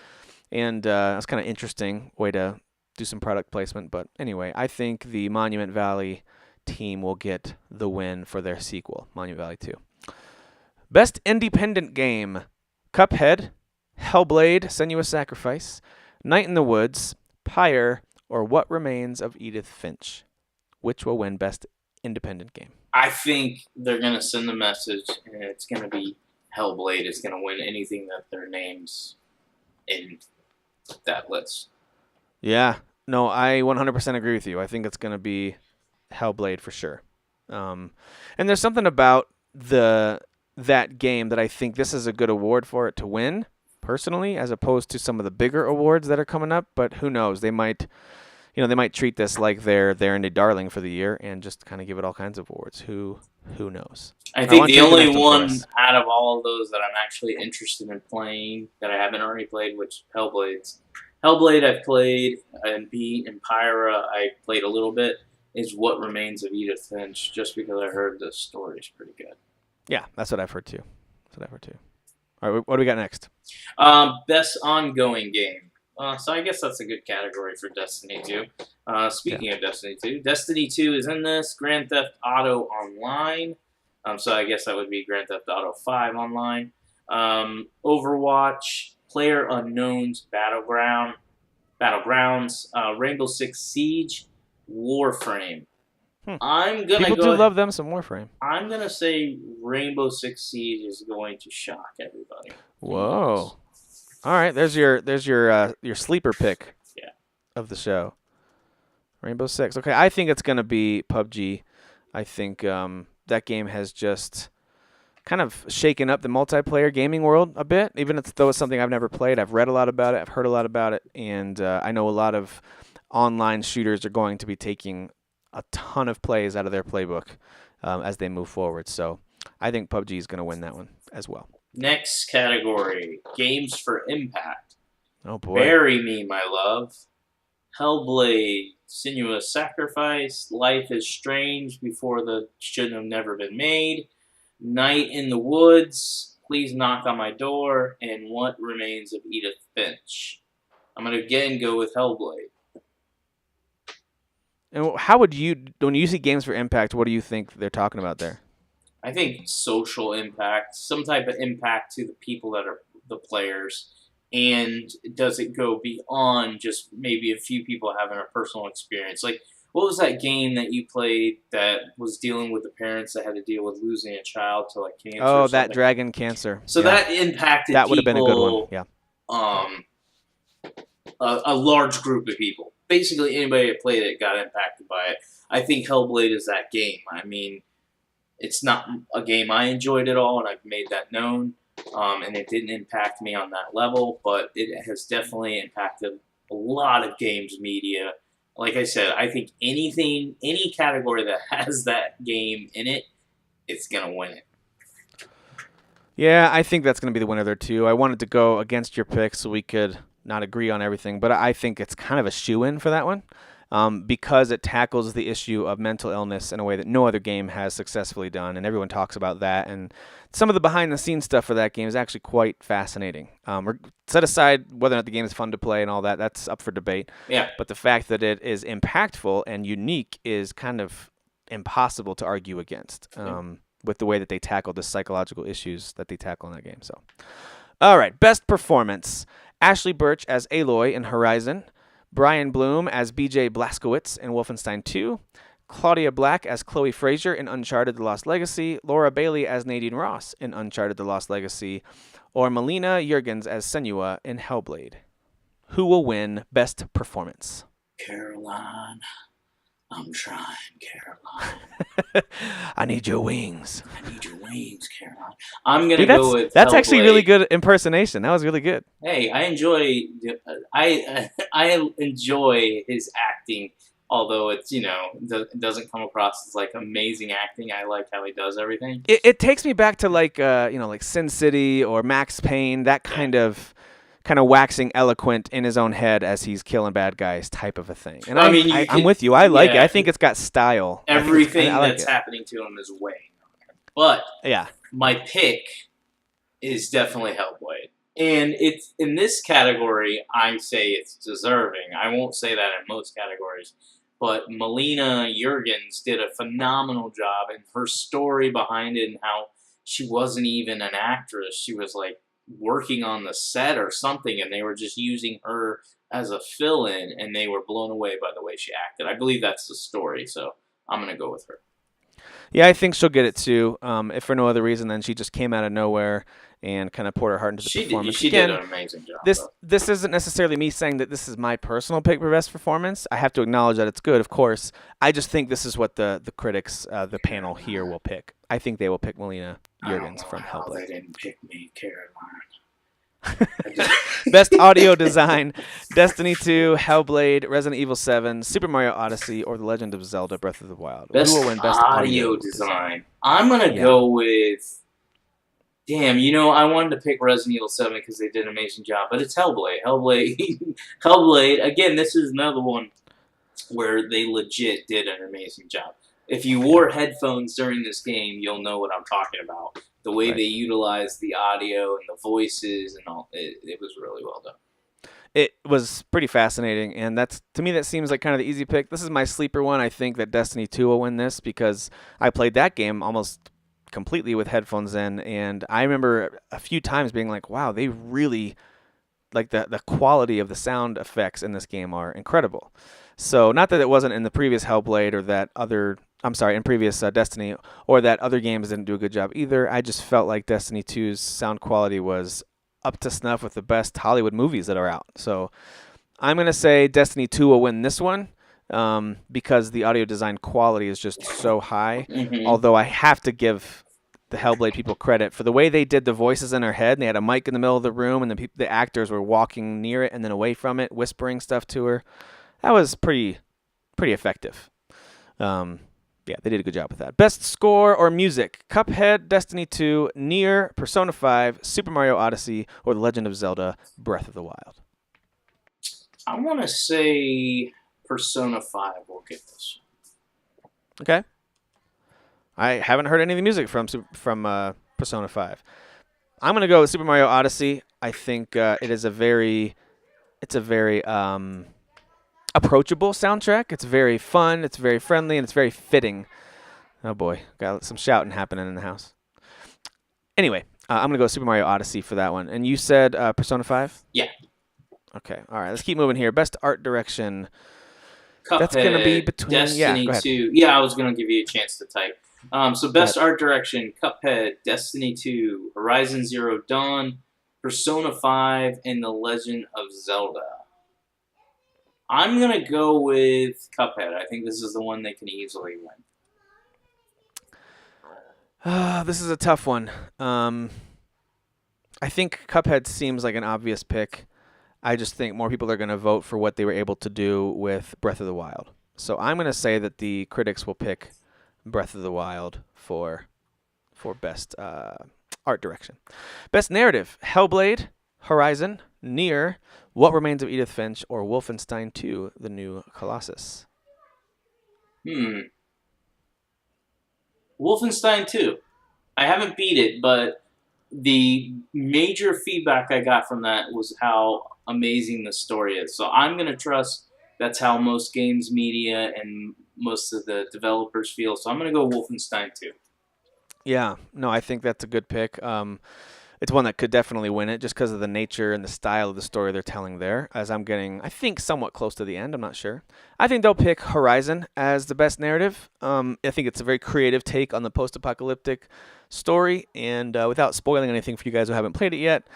and it's kind of interesting way to do some product placement. But anyway, I think the Monument Valley team will get the win for their sequel, Monument Valley 2. Best independent game: Cuphead, Hellblade: Senua's Sacrifice, Night in the Woods, Pyre, or What Remains of Edith Finch. Which will win best independent game? I think they're gonna send the message, and it's gonna be Hellblade is gonna win anything that their names in that list. Yeah, no, I 100% agree with you. I think it's going to be Hellblade for sure. And there's something about that game that I think this is a good award for it to win, personally, as opposed to some of the bigger awards that are coming up. But who knows? They might treat this like their indie darling for the year and just kind of give it all kinds of awards. Who knows? I think want the you to only connect them for one us. out of all of those that I'm actually interested in playing that I haven't already played, which Hellblade I've played and beat, and Pyra I played a little bit, is What Remains of Edith Finch, just because I heard the story's pretty good. Yeah, that's what I've heard too. All right, what do we got next? Best ongoing game. So I guess that's a good category for Destiny 2. Speaking of Destiny 2, Destiny 2 is in this. Grand Theft Auto Online. So I guess that would be Grand Theft Auto 5 Online. Overwatch, PlayerUnknown's Battlegrounds, Rainbow Six Siege, Warframe. I'm gonna People do love them some Warframe. I'm gonna say Rainbow Six Siege is going to shock everybody. Whoa! All right, there's your sleeper pick. Yeah. Of the show. Rainbow Six. Okay, I think it's gonna be PUBG. I think that game has just kind of shaken up the multiplayer gaming world a bit. Even though it's something I've never played, I've read a lot about it, I've heard a lot about it, and I know a lot of online shooters are going to be taking a ton of plays out of their playbook as they move forward. So I think PUBG is going to win that one as well. Next category, Games for Impact. Oh, boy. Bury Me, My Love. Hellblade, Sinuous Sacrifice. Life is Strange, Before the Should Have Never Been Made. Night in the Woods, Please Knock on My Door, and What Remains of Edith Finch. I'm going to again go with Hellblade. And how would you, when you see Games for Impact, what do you think they're talking about there? I think social impact, some type of impact to the people that are the players. And does it go beyond just maybe a few people having a personal experience? Like, what was that game that you played that was dealing with the parents that had to deal with losing a child to like cancer? Oh, that Dragon Cancer. So that impacted that would have been a good one. Yeah. A large group of people. Basically, anybody that played it got impacted by it. I think Hellblade is that game. I mean, it's not a game I enjoyed at all, and I've made that known. And it didn't impact me on that level, but it has definitely impacted a lot of games media. Like I said, I think any category that has that game in it, it's going to win it. Yeah, I think that's going to be the winner there, too. I wanted to go against your pick so we could not agree on everything, but I think it's kind of a shoo-in for that one because it tackles the issue of mental illness in a way that no other game has successfully done, and everyone talks about that. And some of the behind-the-scenes stuff for that game is actually quite fascinating. Set aside whether or not the game is fun to play and all that, that's up for debate. Yeah. But the fact that it is impactful and unique is kind of impossible to argue against with the way that they tackle the psychological issues that they tackle in that game. So, all right, best performance. Ashley Birch as Aloy in Horizon, Brian Bloom as BJ Blazkowicz in Wolfenstein 2, Claudia Black as Chloe Fraser in Uncharted The Lost Legacy, Laura Bailey as Nadine Ross in Uncharted The Lost Legacy, or Melina Jurgens as Senua in Hellblade. Who will win best performance? Caroline. I'm trying, Caroline. I need your wings. I need your wings, Caroline. I'm gonna go with. That's Hellblade. actually really good impersonation. That was really good. Hey, I enjoy his acting, although it's it doesn't come across as like amazing acting. I like how he does everything. It takes me back to like like Sin City or Max Payne, that kind of waxing eloquent in his own head as he's killing bad guys type of a thing. And I'm with you. I like it. I think it's got style. Everything that's happening to him is weighing on him. But yeah, my pick is definitely Hellblade. And it's in this category, I say it's deserving. I won't say that in most categories. But Melina Jurgens did a phenomenal job, and her story behind it and how she wasn't even an actress. She was like working on the set or something, and they were just using her as a fill-in, and they were blown away by the way she acted. I believe that's the story, so I'm going to go with her. Yeah, I think she'll get it too. If for no other reason than she just came out of nowhere and kind of poured her heart into the performance. She did an amazing job. This isn't necessarily me saying that this is my personal pick for best performance. I have to acknowledge that it's good, of course. I just think this is what the critics, the panel here will pick. I think they will pick Melina Jurgens from Hellblade. They didn't pick me, Caroline. Best audio design: Destiny 2, Hellblade, Resident Evil 7, Super Mario Odyssey, or The Legend of Zelda: Breath of the Wild. Who will win best audio design? I'm gonna go with. Damn, I wanted to pick Resident Evil 7 because they did an amazing job, but it's Hellblade. Hellblade. Again, this is another one where they legit did an amazing job. If you wore headphones during this game, you'll know what I'm talking about. The way they utilized the audio and the voices and all, it was really well done. it was pretty fascinating, and to me that seems like kind of the easy pick. This is my sleeper one. I think that Destiny 2 will win this because I played that game almost completely with headphones in, and I remember a few times being like, wow, they really, like, the quality of the sound effects in this game are incredible. So not that it wasn't in the previous Hellblade or that other, I'm sorry, in previous Destiny, or that other games didn't do a good job either. I just felt like Destiny 2's sound quality was up to snuff with the best Hollywood movies that are out. So I'm going to say Destiny 2 will win this one because the audio design quality is just so high. Mm-hmm. Although I have to give the Hellblade people credit for the way they did the voices in her head. And they had a mic in the middle of the room, and the actors were walking near it and then away from it, whispering stuff to her. That was pretty effective. Yeah, they did a good job with that. Best score or music: Cuphead, Destiny 2, Nier, Persona 5, Super Mario Odyssey, or The Legend of Zelda: Breath of the Wild. I want to say Persona 5 will get this. Okay. I haven't heard any of the music from Persona 5. I'm gonna go with Super Mario Odyssey. I think it's a very approachable soundtrack. It's very fun, it's very friendly, and it's very fitting. Oh boy, got some shouting happening in the house. Anyway, I'm going to go Super Mario Odyssey for that one. And you said Persona 5? Yeah. Okay, all right, let's keep moving here. Best art direction. Cuphead, That's going to be between... Destiny 2. Yeah, I was going to give you a chance to type. So best art direction: Cuphead, Destiny 2, Horizon Zero Dawn, Persona 5, and The Legend of Zelda. I'm going to go with Cuphead. I think this is the one they can easily win. This is a tough one. I think Cuphead seems like an obvious pick. I just think more people are going to vote for what they were able to do with Breath of the Wild. So I'm going to say that the critics will pick Breath of the Wild for best art direction. Best narrative: Hellblade, Horizon, Nier, What Remains of Edith Finch, or Wolfenstein 2: The New Colossus. Wolfenstein 2. I haven't beat it, but the major feedback I got from that was how amazing the story is. So I'm going to trust that's how most games media and most of the developers feel. So I'm going to go Wolfenstein 2. Yeah, no, I think that's a good pick. It's one that could definitely win it just because of the nature and the style of the story they're telling there, as I'm getting, I think, somewhat close to the end. I'm not sure. I think they'll pick Horizon as the best narrative. I think it's a very creative take on the post-apocalyptic story, and without spoiling anything for you guys who haven't played it yet,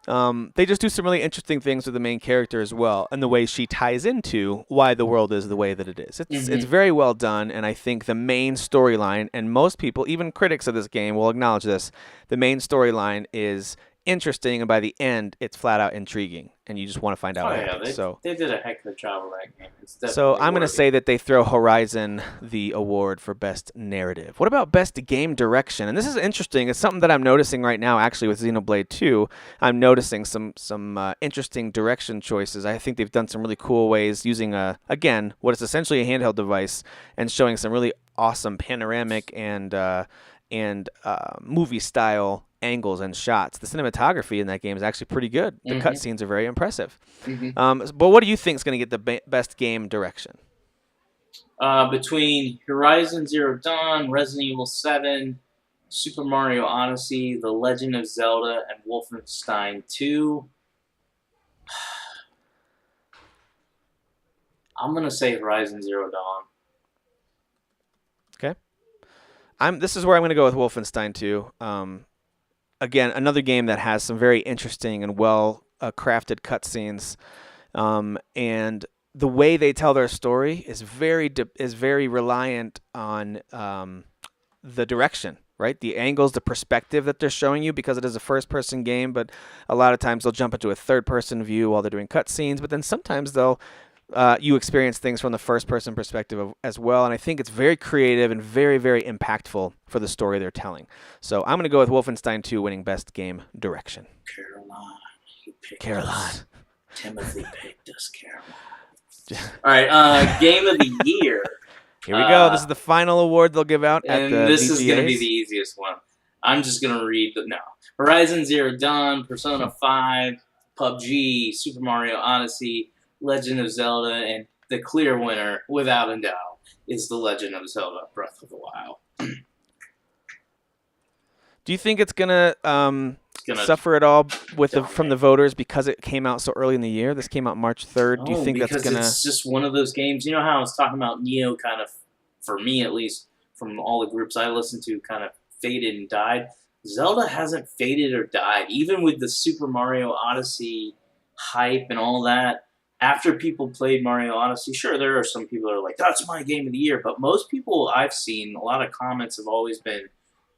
they just do some really interesting things with the main character as well, and the way she ties into why the world is the way that it is. It's very well done, and I think the main storyline, and most people, even critics of this game, will acknowledge this, the main storyline is interesting, and by the end, it's flat out intriguing, and you just want to find out what happens. They did a heck of a job with that game. So I'm going to say that they throw Horizon the award for best narrative. What about best game direction? And this is interesting. It's something that I'm noticing right now, actually, with Xenoblade 2. I'm noticing some interesting direction choices. I think they've done some really cool ways using, again, what is essentially a handheld device and showing some really awesome panoramic and movie-style angles and shots. The cinematography in that game is actually pretty good. The cutscenes are very impressive. But what do you think is going to get the best game direction? Between Horizon Zero Dawn, Resident Evil 7, Super Mario Odyssey, The Legend of Zelda, and Wolfenstein 2, I'm going to say Horizon Zero Dawn. Okay. This is where I'm going to go with Wolfenstein 2. Again, another game that has some very interesting and well crafted cutscenes, and the way they tell their story is very reliant on the direction, right? The angles, the perspective that they're showing you, because it is a first-person game. But a lot of times they'll jump into a third-person view while they're doing cutscenes. But then sometimes you experience things from the first-person perspective as well, and I think it's very creative and very, very impactful for the story they're telling. So I'm going to go with Wolfenstein 2 winning Best Game Direction. Caroline. You picked Caroline. Us. Timothy picked us, Caroline. All right, Game of the Year. Here we go. This is the final award they'll give out at the this VGAs. is going to be the easiest one. I'm just going to read Horizon Zero Dawn, Persona 5, PUBG, Super Mario Odyssey, Legend of Zelda, and the clear winner, without a doubt, is The Legend of Zelda Breath of the Wild. Do you think it's gonna suffer at all from the voters because it came out so early in the year? This came out March 3rd. Do you think that's gonna? It's just one of those games. You know how I was talking about Neo, kind of, for me at least, from all the groups I listened to, kind of faded and died. Zelda hasn't faded or died, even with the Super Mario Odyssey hype and all that. After people played Mario Odyssey, sure, there are some people that are like, "That's my game of the year," but most people I've seen, a lot of comments have always been,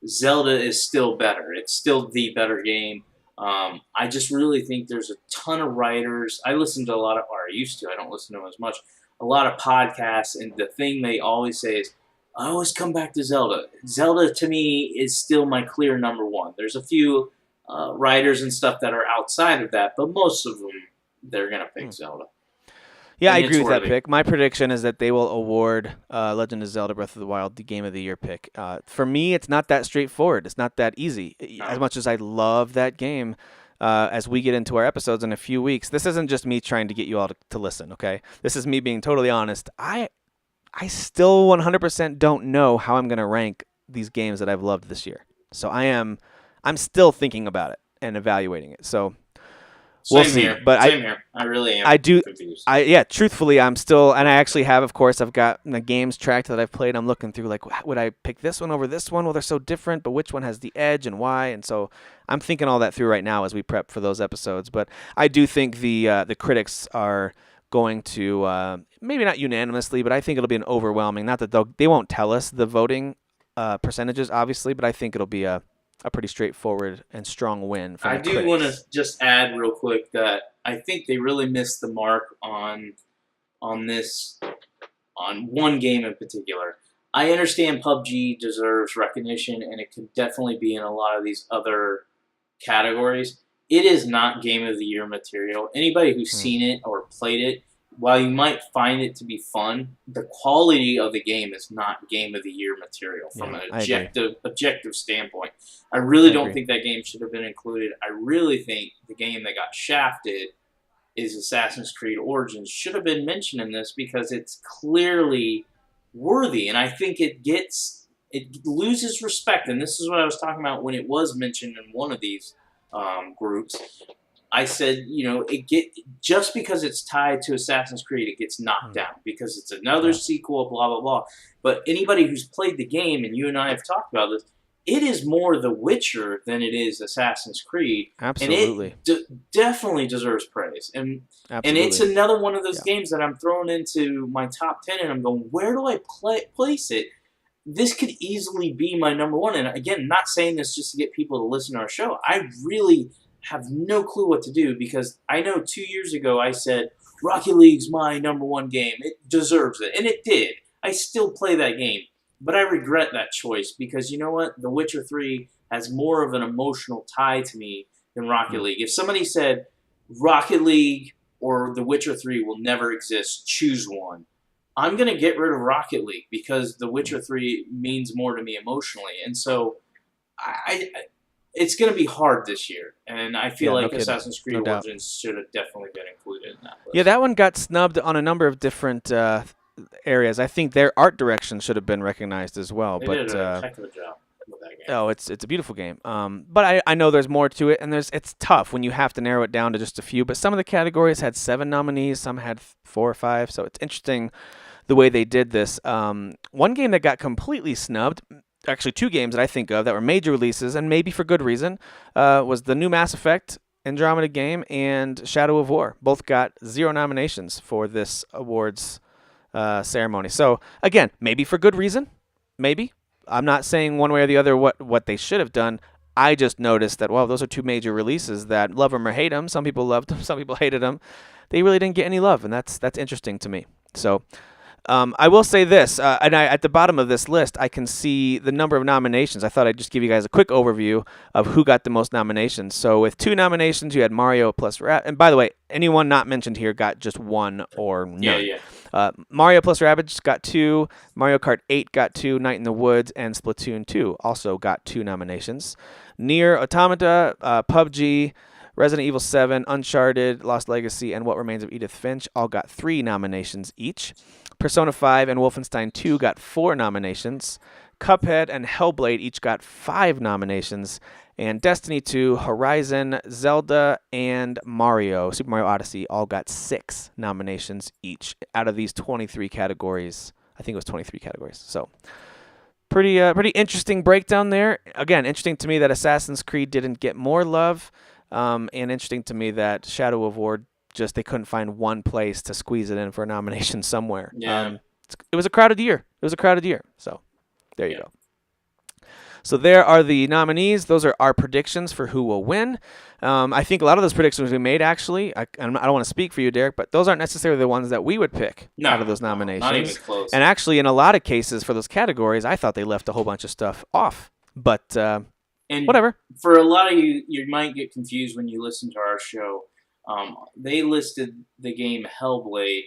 Zelda is still better. It's still the better game. I just really think there's a ton of writers. I listen to a lot of, or I used to, I don't listen to them as much, a lot of podcasts, and the thing they always say is, I always come back to Zelda. Zelda, to me, is still my clear number one. There's a few writers and stuff that are outside of that, but most of them, they're going to pick Zelda. Yeah, I agree with that pick. My prediction is that they will award Legend of Zelda Breath of the Wild the Game of the Year pick. For me, it's not that straightforward. It's not that easy. As much as I love that game, as we get into our episodes in a few weeks, this isn't just me trying to get you all to listen, okay? This is me being totally honest. I still 100% don't know how I'm going to rank these games that I've loved this year. So I'm still thinking about it and evaluating it. So we'll see. Here. But Same here. I really am. I do. Confused. Truthfully, I'm still, and I actually have, of course, I've got the games tracked that I've played. I'm looking through, like, would I pick this one over this one? Well, they're so different, but which one has the edge and why? And so I'm thinking all that through right now as we prep for those episodes. But I do think the critics are going to, maybe not unanimously, but I think it'll be an overwhelming, not that they won't tell us the voting percentages, obviously, but I think it'll be a pretty straightforward and strong win for the critics. I do want to just add real quick that I think they really missed the mark on one game in particular. I understand PUBG deserves recognition, and it could definitely be in a lot of these other categories. It is not Game of the Year material. Anybody who's seen it or played it, while you might find it to be fun, the quality of the game is not Game of the Year material from an objective standpoint. I really don't think that game should have been included. I really think the game that got shafted is Assassin's Creed Origins. Should have been mentioned in this because it's clearly worthy, and I think it loses respect. And this is what I was talking about when it was mentioned in one of these groups. I said, just because it's tied to Assassin's Creed, it gets knocked down because it's another sequel, blah, blah, blah. But anybody who's played the game, and you and I have talked about this, it is more The Witcher than it is Assassin's Creed. Absolutely. And it definitely deserves praise. And it's another one of those games that I'm throwing into my top 10, and I'm going, where do I place it? This could easily be my number one. And again, not saying this just to get people to listen to our show. I really have no clue what to do because I know 2 years ago I said, Rocket League's my number one game. It deserves it. And it did. I still play that game. But I regret that choice because you know what? The Witcher 3 has more of an emotional tie to me than Rocket League. If somebody said Rocket League or The Witcher 3 will never exist, choose one, I'm going to get rid of Rocket League because The Witcher 3 means more to me emotionally. And so it's going to be hard this year. And I feel like Assassin's Creed Origins should have definitely been included in that list. Yeah, that one got snubbed on a number of different areas. I think their art direction should have been recognized as well. They did a heck of a job with that game. Oh, it's a beautiful game. But I know there's more to it, and it's tough when you have to narrow it down to just a few. But some of the categories had 7 nominees, some had 4 or 5. So it's interesting the way they did this. One game that got completely snubbed, actually 2 games that I think of that were major releases, and maybe for good reason, was the new Mass Effect Andromeda game and Shadow of War. Both got 0 nominations for this awards ceremony. So again, maybe for good reason, maybe. I'm not saying one way or the other what they should have done. I just noticed that, well, those are 2 major releases that love them or hate them. Some people loved them, some people hated them. They really didn't get any love, and that's interesting to me. So I will say this, at the bottom of this list, I can see the number of nominations. I thought I'd just give you guys a quick overview of who got the most nominations. So with 2 nominations, you had Mario plus and by the way, anyone not mentioned here got just 1 or none. Yeah. Mario plus Rabbids got 2, Mario Kart 8 got 2, Night in the Woods, and Splatoon 2 also got 2 nominations. Nier Automata, PUBG, Resident Evil 7, Uncharted, Lost Legacy, and What Remains of Edith Finch all got 3 nominations each. Persona 5 and Wolfenstein 2 got 4 nominations. Cuphead and Hellblade each got 5 nominations. And Destiny 2, Horizon, Zelda, and Mario, Super Mario Odyssey, all got 6 nominations each out of these 23 categories. I think it was 23 categories. So pretty interesting breakdown there. Again, interesting to me that Assassin's Creed didn't get more love, and interesting to me that Shadow of War they couldn't find one place to squeeze it in for a nomination somewhere. Yeah. It was a crowded year. So there you go. So there are the nominees. Those are our predictions for who will win. I think a lot of those predictions we made, actually, I don't want to speak for you, Derek, but those aren't necessarily the ones that we would pick out of those nominations. Not even close. And actually, in a lot of cases for those categories, I thought they left a whole bunch of stuff off. But and whatever. For a lot of you, you might get confused when you listen to our show. They listed the game Hellblade,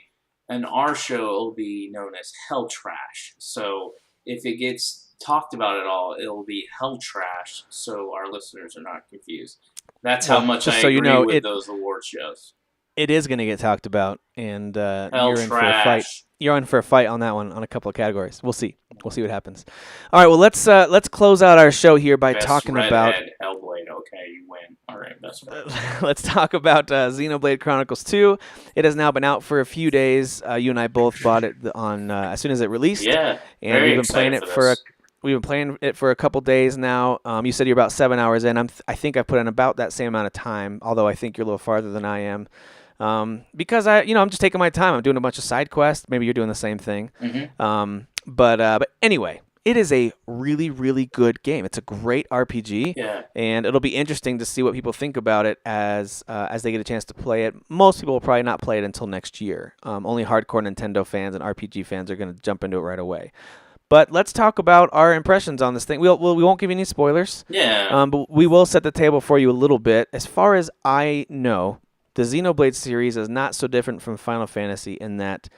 and our show will be known as Hell Trash. So if it gets talked about at all, it'll be Hell Trash, so our listeners are not confused. That's how much I agree with those award shows. It is going to get talked about, and Hell you're in Trash. for a fight. You're in for a fight on that one on a couple of categories. We'll see. We'll see what happens. All right. Well, let's close out our show here by Best talking redhead, about Hellblade. Okay, you win. All right, best redhead. Let's talk about Xenoblade Chronicles 2. It has now been out for a few days. You and I both bought it on as soon as it released. Yeah, and very we've been excited playing it for we've been playing it for a couple days now. You said you're about 7 hours in. I think I put in about that same amount of time, although I think you're a little farther than I am. Because I'm just taking my time. I'm doing a bunch of side quests. Maybe you're doing the same thing. Mm-hmm. But anyway, it is a really, really good game. It's a great RPG. Yeah. And it'll be interesting to see what people think about it as they get a chance to play it. Most people will probably not play it until next year. Only hardcore Nintendo fans and RPG fans are going to jump into it right away. But let's talk about our impressions on this thing. We won't give you any spoilers. Yeah. But we will set the table for you a little bit. As far as I know, the Xenoblade series is not so different from Final Fantasy in that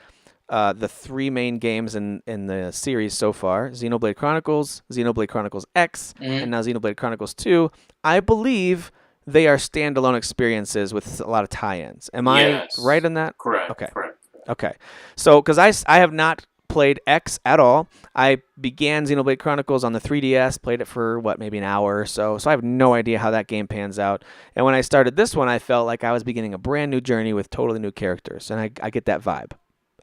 the 3 main games in the series so far, Xenoblade Chronicles, Xenoblade Chronicles X, and now Xenoblade Chronicles 2, I believe they are standalone experiences with a lot of tie-ins. Am I right in that? Correct. Okay. Correct. Okay. So, because I have not played X at all. I began Xenoblade Chronicles on the 3DS, played it for, maybe an hour or so, so I have no idea how that game pans out. And when I started this one, I felt like I was beginning a brand new journey with totally new characters, and I get that vibe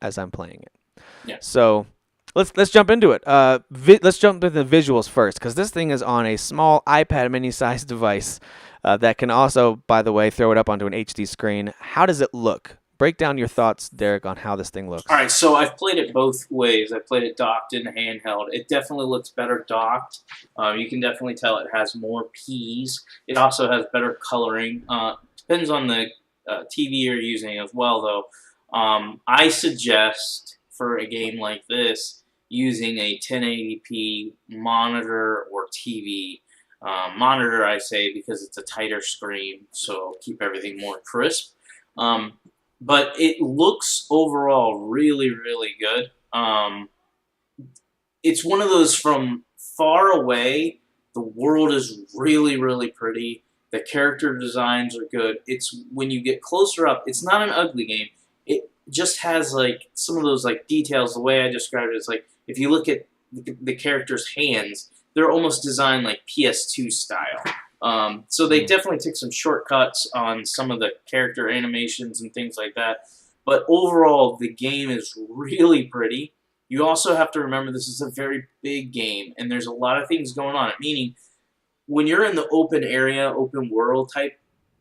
as I'm playing it. Yeah. So let's jump into it. Let's jump into the visuals first, because this thing is on a small iPad mini-sized device that can also, by the way, throw it up onto an HD screen. How does it look? Break down your thoughts, Derek, on how this thing looks. All right, so I've played it both ways. I played it docked and handheld. It definitely looks better docked. You can definitely tell it has more Ps. It also has better coloring. Depends on the TV you're using as well, though. I suggest for a game like this using a 1080p monitor or TV. Monitor, I say, because it's a tighter screen, so keep everything more crisp. But it looks overall really, really good. It's one of those from far away, the world is really, really pretty. The character designs are good. It's when you get closer up, it's not an ugly game. It just has some of those details. The way I described it is if you look at the character's hands, they're almost designed like PS2 style. So they definitely took some shortcuts on some of the character animations and things like that. But overall, the game is really pretty. You also have to remember this is a very big game, and there's a lot of things going on. Meaning, when you're in the open area, open world type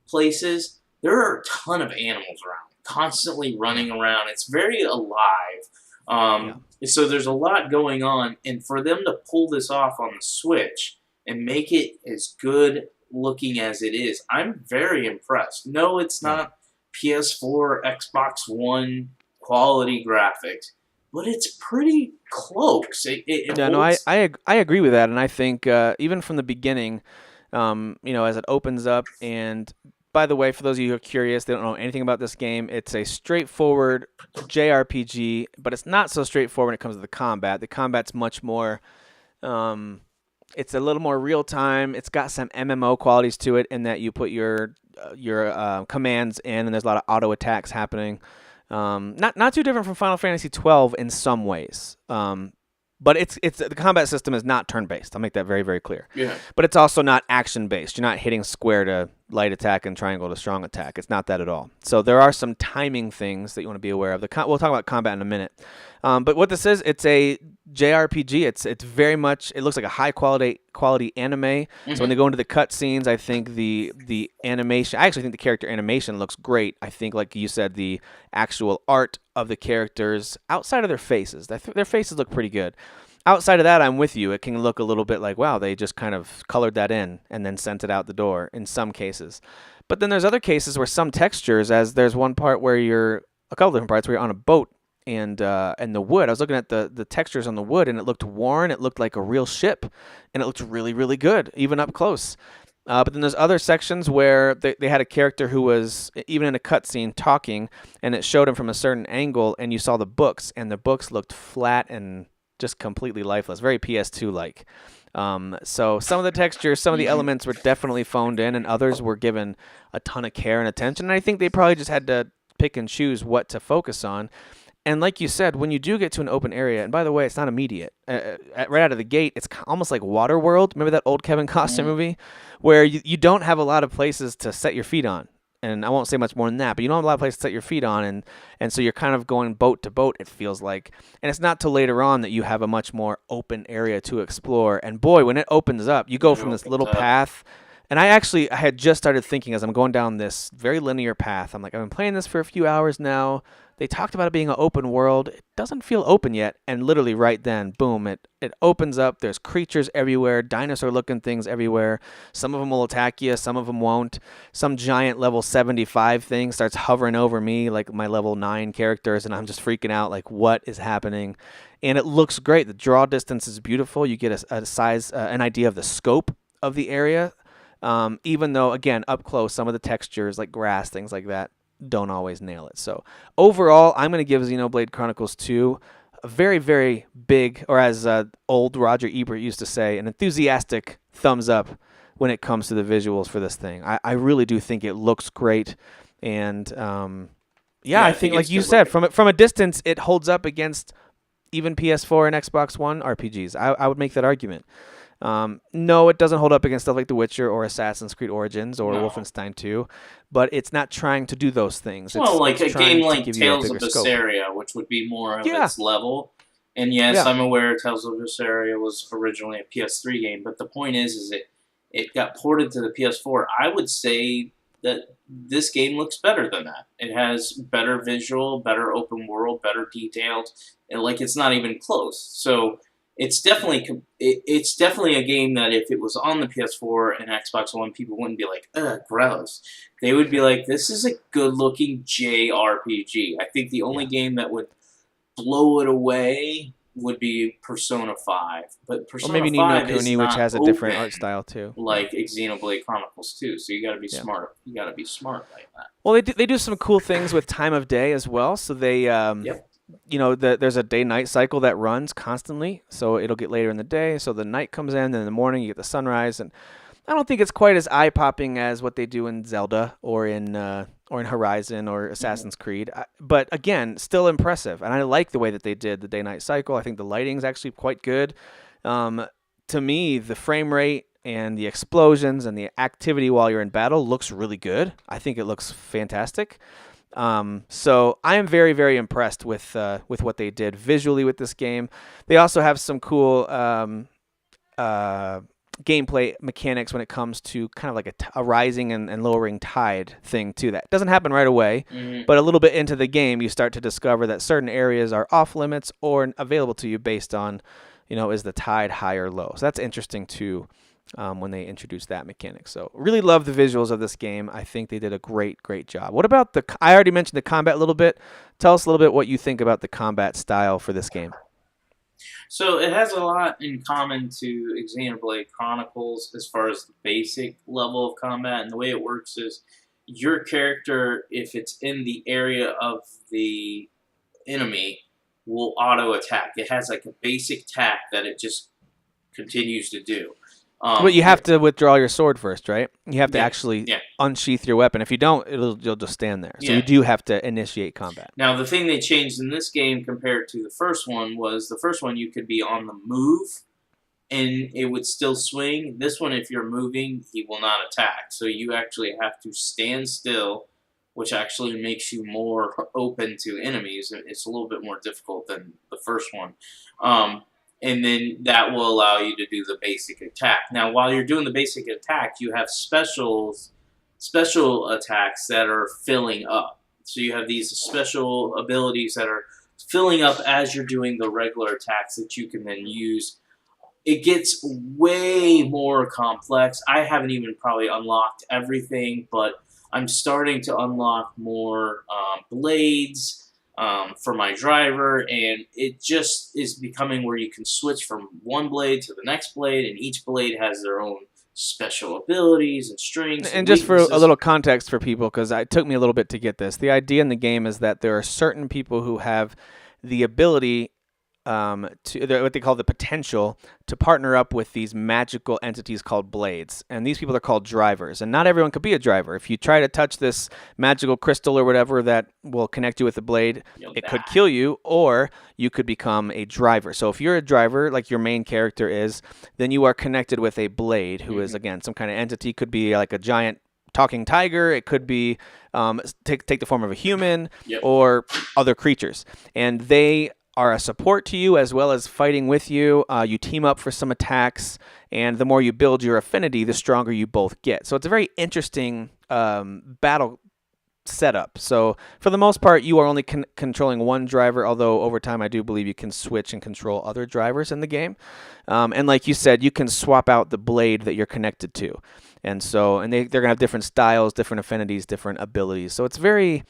places, there are a ton of animals around, constantly running around. It's very alive. So there's a lot going on, and for them to pull this off on the Switch and make it as good looking as it is, I'm very impressed. No, it's not PS4, Xbox One quality graphics, but it's pretty close. I agree with that, and I think even from the beginning, as it opens up, and by the way, for those of you who are curious, they don't know anything about this game, it's a straightforward JRPG, but it's not so straightforward when it comes to the combat. The combat's much more... it's a little more real time. It's got some MMO qualities to it in that you put your your commands in, and there's a lot of auto attacks happening. Not too different from Final Fantasy 12 in some ways. But it's the combat system is not turn-based. I'll make that very, very clear. Yeah. But it's also not action-based. You're not hitting square to light attack and triangle to strong attack. It's not that at all. So there are some timing things that you want to be aware of. We'll talk about combat in a minute. But what this is, it's a JRPG. It's very much. It looks like a high quality anime. Mm-hmm. So when they go into the cutscenes, I think the animation. I actually think the character animation looks great. I think, like you said, the actual art of the characters outside of their faces. Their faces look pretty good. Outside of that, I'm with you. It can look a little bit like, wow, they just kind of colored that in and then sent it out the door in some cases. But then there's other cases where some textures, as there's one part where a couple different parts where you're on a boat and the wood. I was looking at the textures on the wood, and it looked worn. It looked like a real ship, and it looked really, really good, even up close. But then there's other sections where they had a character who was, even in a cutscene, talking, and it showed him from a certain angle, and you saw the books, and the books looked flat and just completely lifeless, very PS2-like. So some of the textures, some of the elements were definitely phoned in, and others were given a ton of care and attention. And I think they probably just had to pick and choose what to focus on. And like you said, when you do get to an open area, and by the way, it's not immediate. Right out of the gate, it's almost like Waterworld. Remember that old Kevin Costner movie? Where you don't have a lot of places to set your feet on. And I won't say much more than that, but you don't have a lot of places to set your feet on, and so you're kind of going boat to boat, it feels like. And it's not till later on that you have a much more open area to explore. And boy, when it opens up, you go from this little path. And I had just started thinking as I'm going down this very linear path. I'm like, I've been playing this for a few hours now. They talked about it being an open world. It doesn't feel open yet. And literally right then, boom, it opens up. There's creatures everywhere, dinosaur-looking things everywhere. Some of them will attack you. Some of them won't. Some giant level 75 thing starts hovering over me like my level 9 characters, and I'm just freaking out like, what is happening? And it looks great. The draw distance is beautiful. You get an idea of the scope of the area. Even though, again, up close, some of the textures like grass, things like that, don't always nail it. So overall, I'm going to give Xenoblade Chronicles 2 a very, very big, or as old Roger Ebert used to say, an enthusiastic thumbs up when it comes to the visuals for this thing. I really do think it looks great. And I think like you said, from a distance, it holds up against even PS4 and Xbox One RPGs. I would make that argument. No, it doesn't hold up against stuff like The Witcher or Assassin's Creed Origins or Wolfenstein 2, but it's not trying to do those things. Well, like a game like Tales of Vesperia, which would be more of its level. And yes, I'm aware Tales of Vesperia was originally a PS3 game, but the point is it got ported to the PS4. I would say that this game looks better than that. It has better visual, better open world, better details, and like it's not even close. So it's definitely a game that if it was on the PS4 and Xbox One, people wouldn't be like, ugh, gross. They would be like, this is a good-looking JRPG. I think the only game that would blow it away would be Persona 5. But Persona 5 Ni no Kuni, which has a different art style too. Like Xenoblade Chronicles 2. So you got to be smart. You got to be smart like that. Well, they do some cool things with time of day as well. So they there's a day-night cycle that runs constantly, so it'll get later in the day. So the night comes in, then in the morning you get the sunrise, and I don't think it's quite as eye-popping as what they do in Zelda or in Horizon or Assassin's Creed. But again, still impressive, and I like the way that they did the day-night cycle. I think the lighting's actually quite good. To me, the frame rate and the explosions and the activity while you're in battle looks really good. I think it looks fantastic. So I am very, very impressed with what they did visually with this game. They also have some cool gameplay mechanics when it comes to kind of like a rising and lowering tide thing too. That doesn't happen right away, but a little bit into the game, you start to discover that certain areas are off limits or available to you based on, is the tide high or low. So that's interesting too. When they introduced that mechanic. So really love the visuals of this game. I think they did a great, great job. What about I already mentioned the combat a little bit. Tell us a little bit what you think about the combat style for this game. So it has a lot in common to Xenoblade Chronicles as far as the basic level of combat. And the way it works is your character, if it's in the area of the enemy, will auto attack. It has like a basic attack that it just continues to do. But you have to withdraw your sword first, right? You have to actually yeah. unsheath your weapon. If you don't, you'll just stand there. So Yeah. you do have to initiate combat. Now, the thing they changed in this game compared to the first one was the first one you could be on the move and it would still swing. This one, if you're moving, he will not attack. So you actually have to stand still, which actually makes you more open to enemies. It's a little bit more difficult than the first one. And then that will allow you to do the basic attack. Now, while you're doing the basic attack, you have special attacks that are filling up. So you have these special abilities that are filling up as you're doing the regular attacks that you can then use. It gets way more complex. I haven't even probably unlocked everything, but I'm starting to unlock more blades for my driver, and it just is becoming where you can switch from one blade to the next blade, and each blade has their own special abilities and strengths. And just for a little context for people, because it took me a little bit to get this, the idea in the game is that there are certain people who have the ability what they call the potential to partner up with these magical entities called blades. And these people are called drivers. And not everyone could be a driver. If you try to touch this magical crystal or whatever that will connect you with the blade, it could kill you, or you could become a driver. So if you're a driver, like your main character is, then you are connected with a blade who is, again, some kind of entity. Could be like a giant talking tiger. It could be take the form of a human or other creatures. And they are a support to you as well as fighting with you. You team up for some attacks, and the more you build your affinity, the stronger you both get. So it's a very interesting battle setup. So for the most part, you are only controlling one driver, although over time I do believe you can switch and control other drivers in the game. And like you said, you can swap out the blade that you're connected to. And so, and they're going to have different styles, different affinities, different abilities. So it's very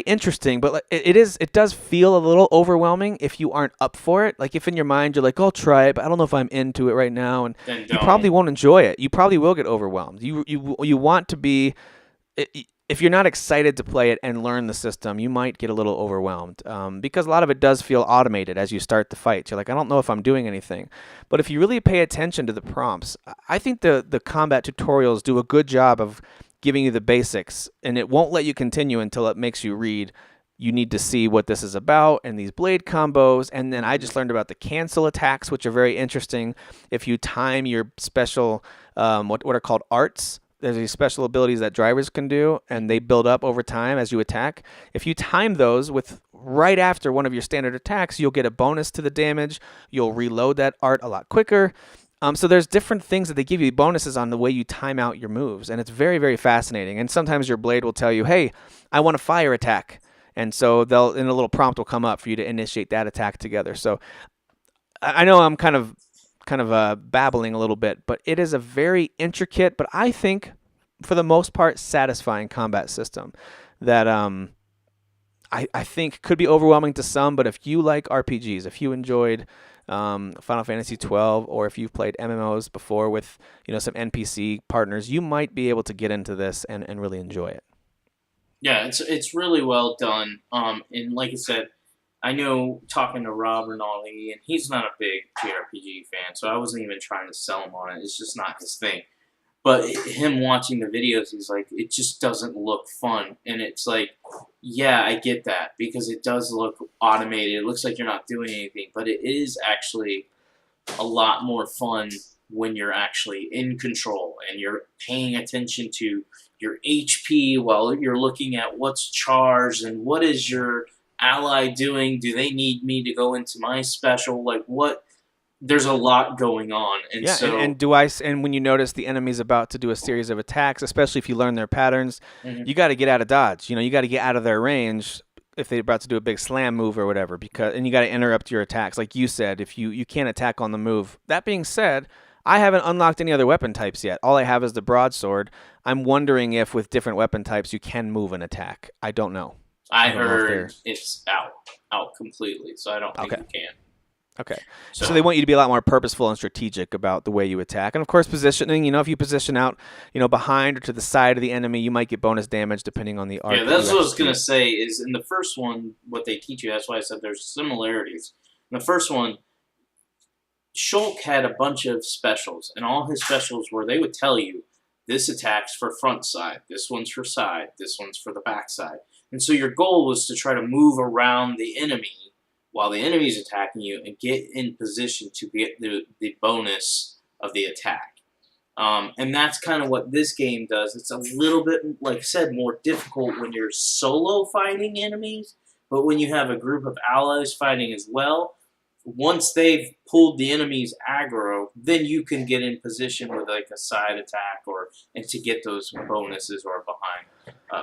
interesting, but it does feel a little overwhelming if you aren't up for it. Like if in your mind you're like, I'll try it, but I don't know if I'm into it right now, and you probably won't enjoy it. You probably will get overwhelmed. You want to be, if you're not excited to play it and learn the system, you might get a little overwhelmed because a lot of it does feel automated as you start the fight. You're like, I don't know if I'm doing anything. But if you really pay attention to the prompts, I think the combat tutorials do a good job of giving you the basics, and it won't let you continue until it makes you read. You need to see what this is about and these blade combos. And then I just learned about the cancel attacks, which are very interesting. If you time your special, what are called arts, there's these special abilities that drivers can do, and they build up over time as you attack. If you time those with right after one of your standard attacks, you'll get a bonus to the damage. You'll reload that art a lot quicker. So there's different things that they give you, bonuses on the way you time out your moves, and it's very, very fascinating. And sometimes your blade will tell you, hey, I want a fire attack. And so in a little prompt will come up for you to initiate that attack together. So I know I'm kind of babbling a little bit, but it is a very intricate, but I think for the most part satisfying combat system that I think could be overwhelming to some. But if you like RPGs, if you enjoyed Final Fantasy 12, or if you've played MMOs before with some NPC partners, you might be able to get into this and really enjoy it. Yeah, it's really well done. And like I said, I know talking to Rob Rinaldi, and he's not a big JRPG fan, so I wasn't even trying to sell him on it. It's just not his thing. But him watching the videos, he's like, it just doesn't look fun. And it's like, yeah, I get that, because it does look automated. It looks like you're not doing anything, but it is actually a lot more fun when you're actually in control and you're paying attention to your HP while you're looking at what's charged and what is your ally doing. Do they need me to go into my special? Like, what? There's a lot going on. And yeah, so, and when you notice the enemy's about to do a series of attacks, especially if you learn their patterns, you got to get out of dodge. You got to get out of their range if they're about to do a big slam move or whatever, and you got to interrupt your attacks. Like you said, if you can't attack on the move. That being said, I haven't unlocked any other weapon types yet. All I have is the broadsword. I'm wondering if with different weapon types you can move an attack. I don't know. I heard it's out completely, so I don't think you can. Okay. So they want you to be a lot more purposeful and strategic about the way you attack. And of course, positioning, if you position out, behind or to the side of the enemy, you might get bonus damage depending on the art. Yeah, that's what I was going to say is in the first one, what they teach you, that's why I said there's similarities. In the first one, Shulk had a bunch of specials, and all his specials were they would tell you this attack's for front side, this one's for side, this one's for the back side. And so your goal was to try to move around the enemy while the enemy's attacking you and get in position to get the bonus of the attack. And that's kind of what this game does. It's a little bit, like I said, more difficult when you're solo fighting enemies, but when you have a group of allies fighting as well, once they've pulled the enemy's aggro, then you can get in position with like a side attack and to get those bonuses or behind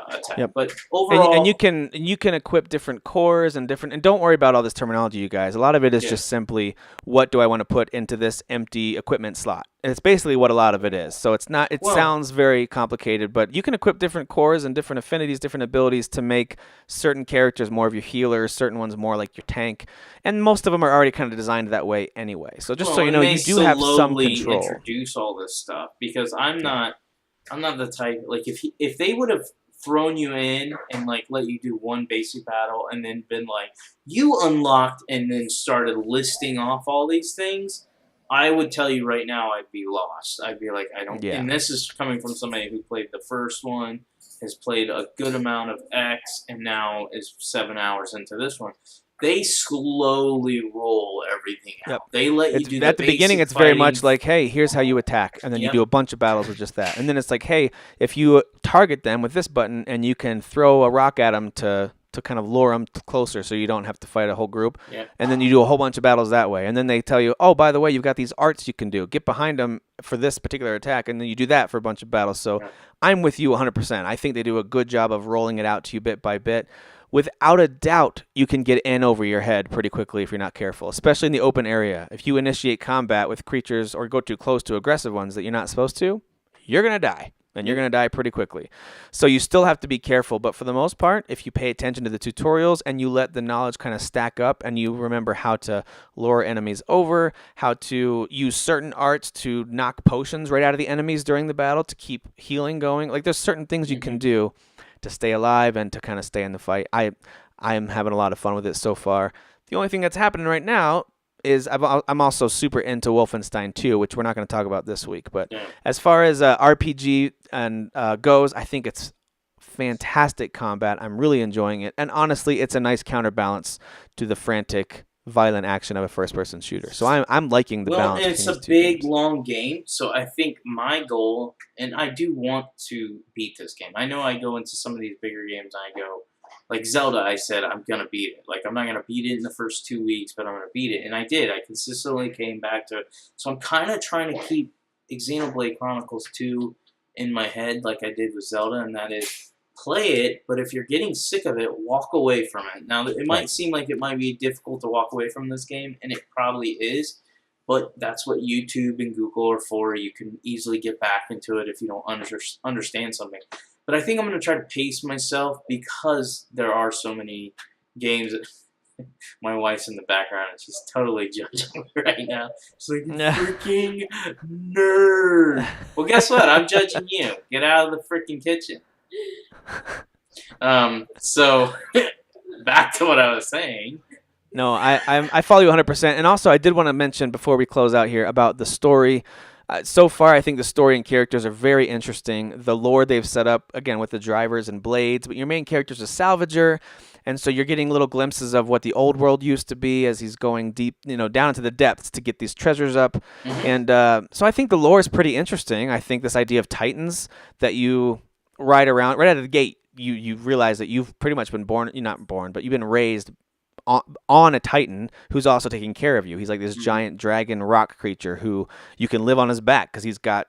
attack. Yep. But overall, and you can equip different cores and don't worry about all this terminology, you guys. A lot of it is just simply what do I want to put into this empty equipment slot. And it's basically what a lot of it is. So it's not. It sounds very complicated, but you can equip different cores and different affinities, different abilities to make certain characters more of your healers, certain ones more like your tank, and most of them are already kind of designed that way anyway. So just so you know, you do have some control. Introduce all this stuff because I'm not the type like if they would have thrown you in and like let you do one basic battle and then been like you unlocked and then started listing off all these things, I would tell you right now I'd be lost. I'd be like, I don't... Yeah. And this is coming from somebody who played the first one, has played a good amount of X, and now is 7 hours into this one. They slowly roll everything out. Yep. They let you do at the beginning, it's very much like, hey, here's how you attack. And then you do a bunch of battles with just that. And then it's like, hey, if you target them with this button and you can throw a rock at them to kind of lure them closer so you don't have to fight a whole group. Yeah. And then you do a whole bunch of battles that way. And then they tell you, oh, by the way, you've got these arts you can do. Get behind them for this particular attack. And then you do that for a bunch of battles. So I'm with you 100%. I think they do a good job of rolling it out to you bit by bit. Without a doubt, you can get in over your head pretty quickly if you're not careful, especially in the open area. If you initiate combat with creatures or go too close to aggressive ones that you're not supposed to, you're going to die. And you're going to die pretty quickly. So you still have to be careful. But for the most part, if you pay attention to the tutorials and you let the knowledge kind of stack up and you remember how to lure enemies over, how to use certain arts to knock potions right out of the enemies during the battle to keep healing going. Like there's certain things you can do to stay alive and to kind of stay in the fight. I am having a lot of fun with it so far. The only thing that's happening right now is I'm also super into Wolfenstein 2, which we're not going to talk about this week. But as far as RPG and goes, I think it's fantastic combat. I'm really enjoying it. And honestly, it's a nice counterbalance to the frantic, violent action of a first-person shooter. So I'm liking the balance. Well, it's a big, long game. So I think my goal, and I do want to beat this game. I know I go into some of these bigger games and I go, like Zelda, I said, I'm going to beat it. Like, I'm not going to beat it in the first 2 weeks, but I'm going to beat it. And I did. I consistently came back to it. So I'm kind of trying to keep Xenoblade Chronicles 2 in my head like I did with Zelda, and that is play it, but if you're getting sick of it, walk away from it. Now, it might seem like it might be difficult to walk away from this game, and it probably is, but that's what YouTube and Google are for. You can easily get back into it if you don't understand something. But I think I'm going to try to pace myself because there are so many games. My wife's in the background and she's totally judging me right now. She's like, freaking nerd. Well, guess what? I'm judging you. Get out of the freaking kitchen. So, back to what I was saying. No, I follow you 100%. And also, I did want to mention before we close out here about the story. So far, I think the story and characters are very interesting. The lore they've set up, again, with the drivers and blades, but your main character's a salvager, and so you're getting little glimpses of what the old world used to be as he's going deep, down into the depths to get these treasures up. And so I think the lore is pretty interesting. I think this idea of titans that you ride around, right out of the gate, you realize that you've pretty much been born, you're not born, but you've been raised on a titan who's also taking care of you. He's like this giant dragon rock creature who you can live on his back because he's got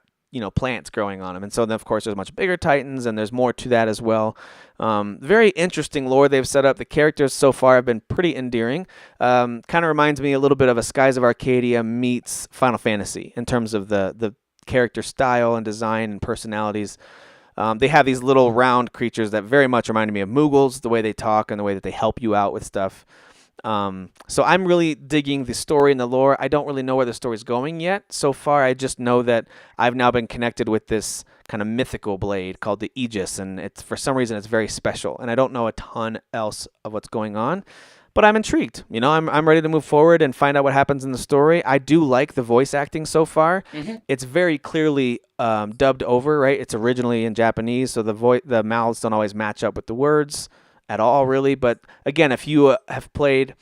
plants growing on him. And so then of course there's much bigger titans and there's more to that as well. Very interesting lore they've set up. The characters so far have been pretty endearing. Kind of reminds me a little bit of a Skies of Arcadia meets Final Fantasy in terms of the character style and design and personalities. They have these little round creatures that very much reminded me of Moogles, the way they talk and the way that they help you out with stuff. So I'm really digging the story and the lore. I don't really know where the story's going yet. So far, I just know that I've now been connected with this kind of mythical blade called the Aegis, and for some reason it's very special. And I don't know a ton else of what's going on, But I'm intrigued. You know, I'm ready to move forward and find out what happens in the story. I do like the voice acting so far. It's very clearly dubbed over, right? It's originally in Japanese, so the mouths don't always match up with the words at all, really. But again, if you have played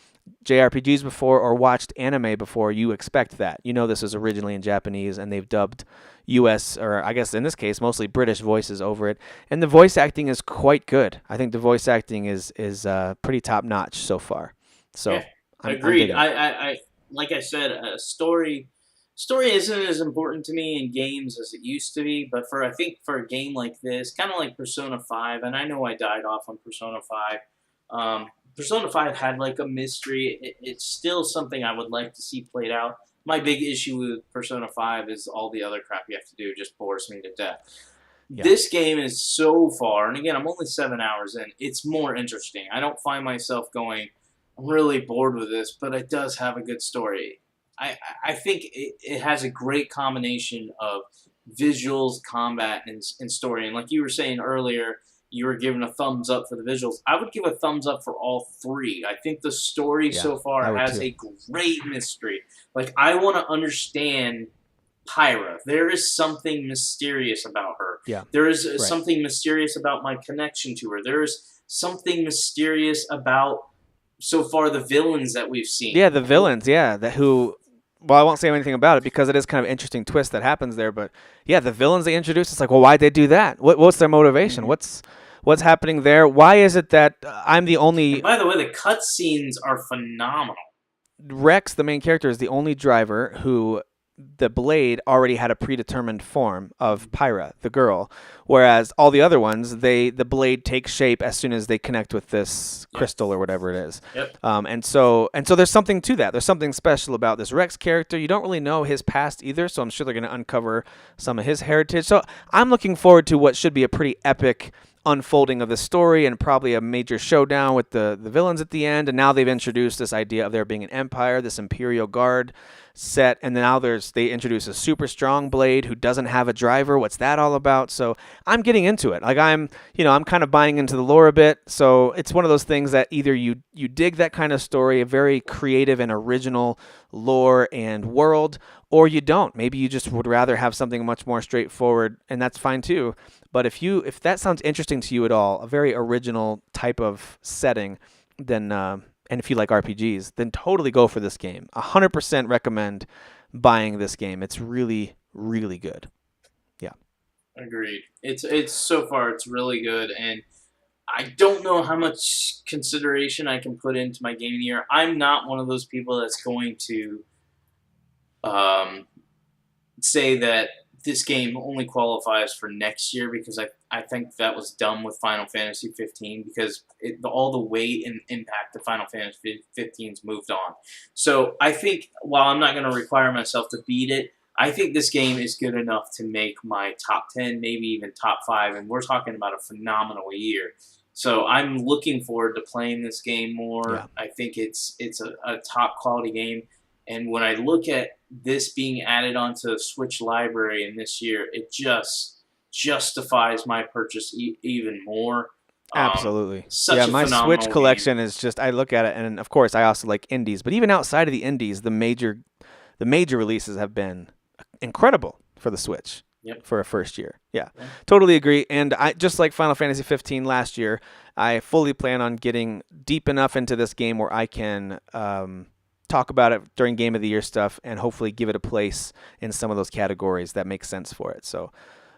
JRPGs before or watched anime before, you expect that. You know this is originally in Japanese, and they've dubbed U.S. or I guess in this case mostly British voices over it, and the voice acting is quite good. I think the voice acting is pretty top notch so far. So Yeah, I'm agreed. digging it. I like I said, story isn't as important to me in games as it used to be. But I think for a game like this, kind of like Persona 5, and I know I died off on Persona 5. Persona 5 had like a mystery. It's still something I would like to see played out. My big issue with Persona 5 is all the other crap you have to do just bores me to death. Yeah. This game is so far, and again, I'm only 7 hours in, it's more interesting. I don't find myself going, I'm really bored with this, but it does have a good story. I think it has a great combination of visuals, combat, and story. And like you were saying earlier, you were giving a thumbs up for the visuals. I would give a thumbs up for all three. I think the story so far has a great mystery. Like, I want to understand Pyra. There is something mysterious about her. Yeah. There is something mysterious about my connection to her. There is something mysterious about, so far, the villains that we've seen. Yeah, the villains, well, I won't say anything about it because it is kind of an interesting twist that happens there. But yeah, the villains they introduced, it's like, well, why'd they do that? What's their motivation? What's happening there? Why is it that I'm the only... And by the way, the cutscenes are phenomenal. Rex, the main character, is the only driver who the blade already had a predetermined form of Pyra, the girl, whereas all the other ones, the blade takes shape as soon as they connect with this crystal or whatever it is. Yep. And so there's something to that. There's something special about this Rex character. You don't really know his past either, so I'm sure they're going to uncover some of his heritage. So I'm looking forward to what should be a pretty epic unfolding of the story and probably a major showdown with the villains at the end. And now they've introduced this idea of there being an empire, this Imperial Guard set, and then now they introduce a super strong blade who doesn't have a driver. What's that all about? So I'm getting into it. Like I'm kind of buying into the lore a bit. So it's one of those things that either you dig that kind of story, a very creative and original lore and world, or you don't. Maybe you just would rather have something much more straightforward, and that's fine too. But if that sounds interesting to you at all, a very original type of setting, then and if you like RPGs, then totally go for this game. 100% recommend buying this game. It's really, really good. Yeah. Agreed. It's so far it's really good, and I don't know how much consideration I can put into my game of the year. I'm not one of those people that's going to say that this game only qualifies for next year, because I think that was done with Final Fantasy 15, because all the weight and impact of Final Fantasy 15's moved on. So I think, while I'm not going to require myself to beat it, I think this game is good enough to make my top 10, maybe even top 5, and we're talking about a phenomenal year. So I'm looking forward to playing this game more. Yeah. I think it's a top quality game. And when I look at this being added onto the Switch library in this year, it just justifies my purchase even more. Absolutely. Yeah, my Switch collection is just, I look at it, and of course I also like indies, but even outside of the indies, the major releases have been incredible for the Switch. Yep. For a first year. Yeah, totally agree. And I just like Final Fantasy 15 last year, I fully plan on getting deep enough into this game where I can talk about it during Game of the Year stuff and hopefully give it a place in some of those categories that make sense for it. So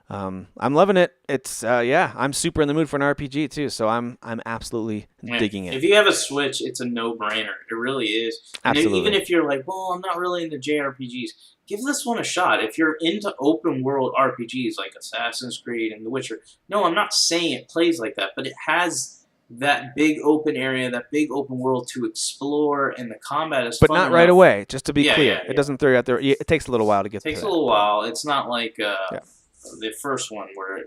I'm loving it. It's I'm super in the mood for an RPG too, so I'm absolutely digging it. If you have a Switch, it's a no-brainer. It really is. Absolutely. And even if you're like, well, I'm not really into JRPGs, give this one a shot. If you're into open-world RPGs like Assassin's Creed and The Witcher, no, I'm not saying it plays like that, but it has that big open area, that big open world to explore, and the combat is but fun not enough. Right away, just to be clear. Yeah. It doesn't throw you out there. It takes a little while to get It takes to a that. little while. It's not like the first one where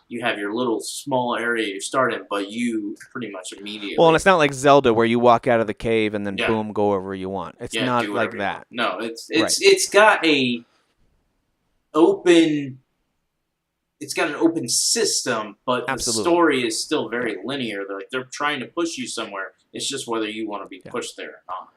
you have your little small area you start in, but you pretty much immediately... Well, and it's not like Zelda where you walk out of the cave and then boom, go wherever you want. It's not like that. No, it's got a open it's got an open system, but Absolutely. the story is still very linear. They're trying to push you somewhere. It's just whether you want to be pushed there or not.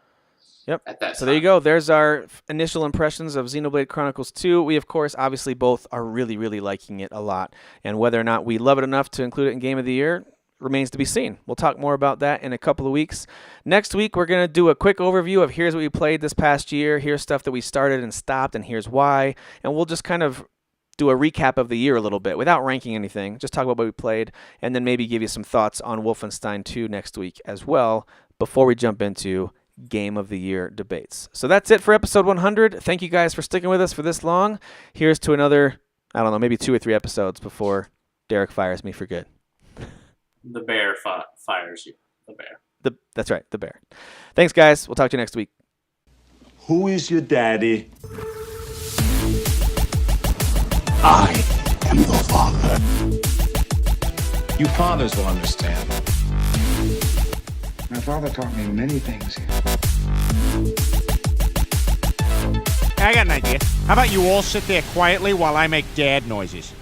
Yep. At that So there you go. There's our initial impressions of Xenoblade Chronicles 2. We, of course, obviously both are really, really liking it a lot. And whether or not we love it enough to include it in Game of the Year remains to be seen. We'll talk more about that in a couple of weeks. Next week, we're going to do a quick overview of here's what we played this past year, here's stuff that we started and stopped, and here's why. And we'll just kind of do a recap of the year a little bit without ranking anything. Just talk about what we played, and then maybe give you some thoughts on Wolfenstein 2 next week as well before we jump into Game of the Year debates. So that's it for episode 100. Thank you guys for sticking with us for this long. Here's to another, I don't know, maybe 2 or 3 episodes before Derek fires me for good. The bear fires you. The bear. That's right, the bear. Thanks, guys. We'll talk to you next week. Who is your daddy? I am the father. You fathers will understand. My father taught me many things. I got an idea. How about you all sit there quietly while I make dad noises?